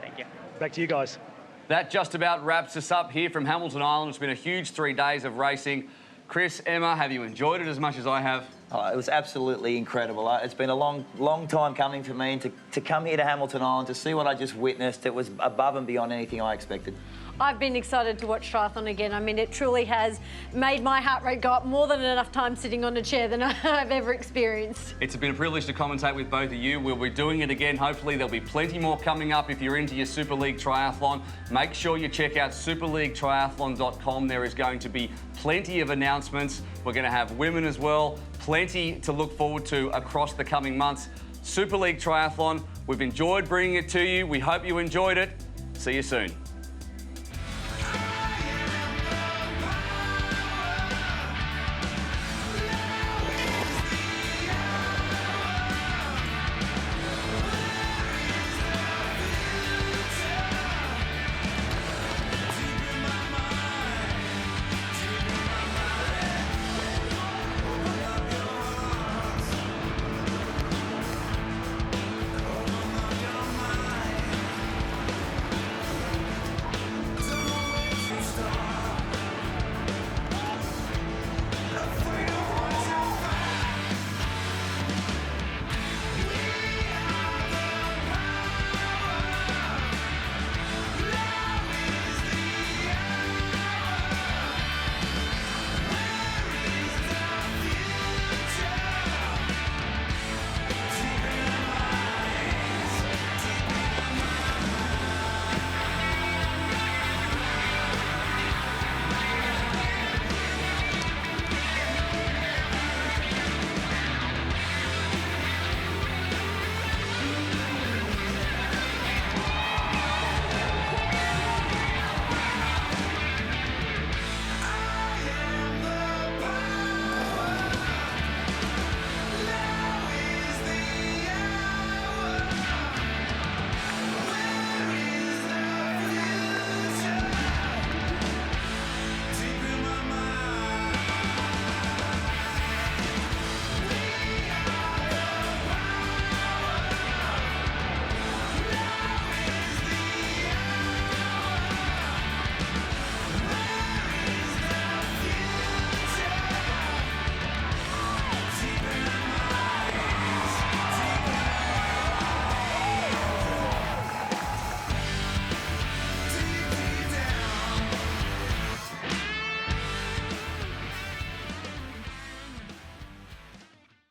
Thank you. Back to you guys. That just about wraps us up here from Hamilton Island. It's been a huge 3 days of racing. Chris, Emma, have you enjoyed it as much as I have? Oh, it was absolutely incredible. It's been a long time coming for me to come here to Hamilton Island, to see what I just witnessed. It was above and beyond anything I expected. I've been excited to watch triathlon again. I mean, it truly has made my heart rate go up more than enough time sitting on a chair than I've ever experienced. It's been a privilege to commentate with both of you. We'll be doing it again. Hopefully there'll be plenty more coming up. If you're into your Super League Triathlon, make sure you check out superleaguetriathlon.com. There is going to be plenty of announcements. We're going to have women as well. Plenty to look forward to across the coming months. Super League Triathlon, we've enjoyed bringing it to you. We hope you enjoyed it. See you soon.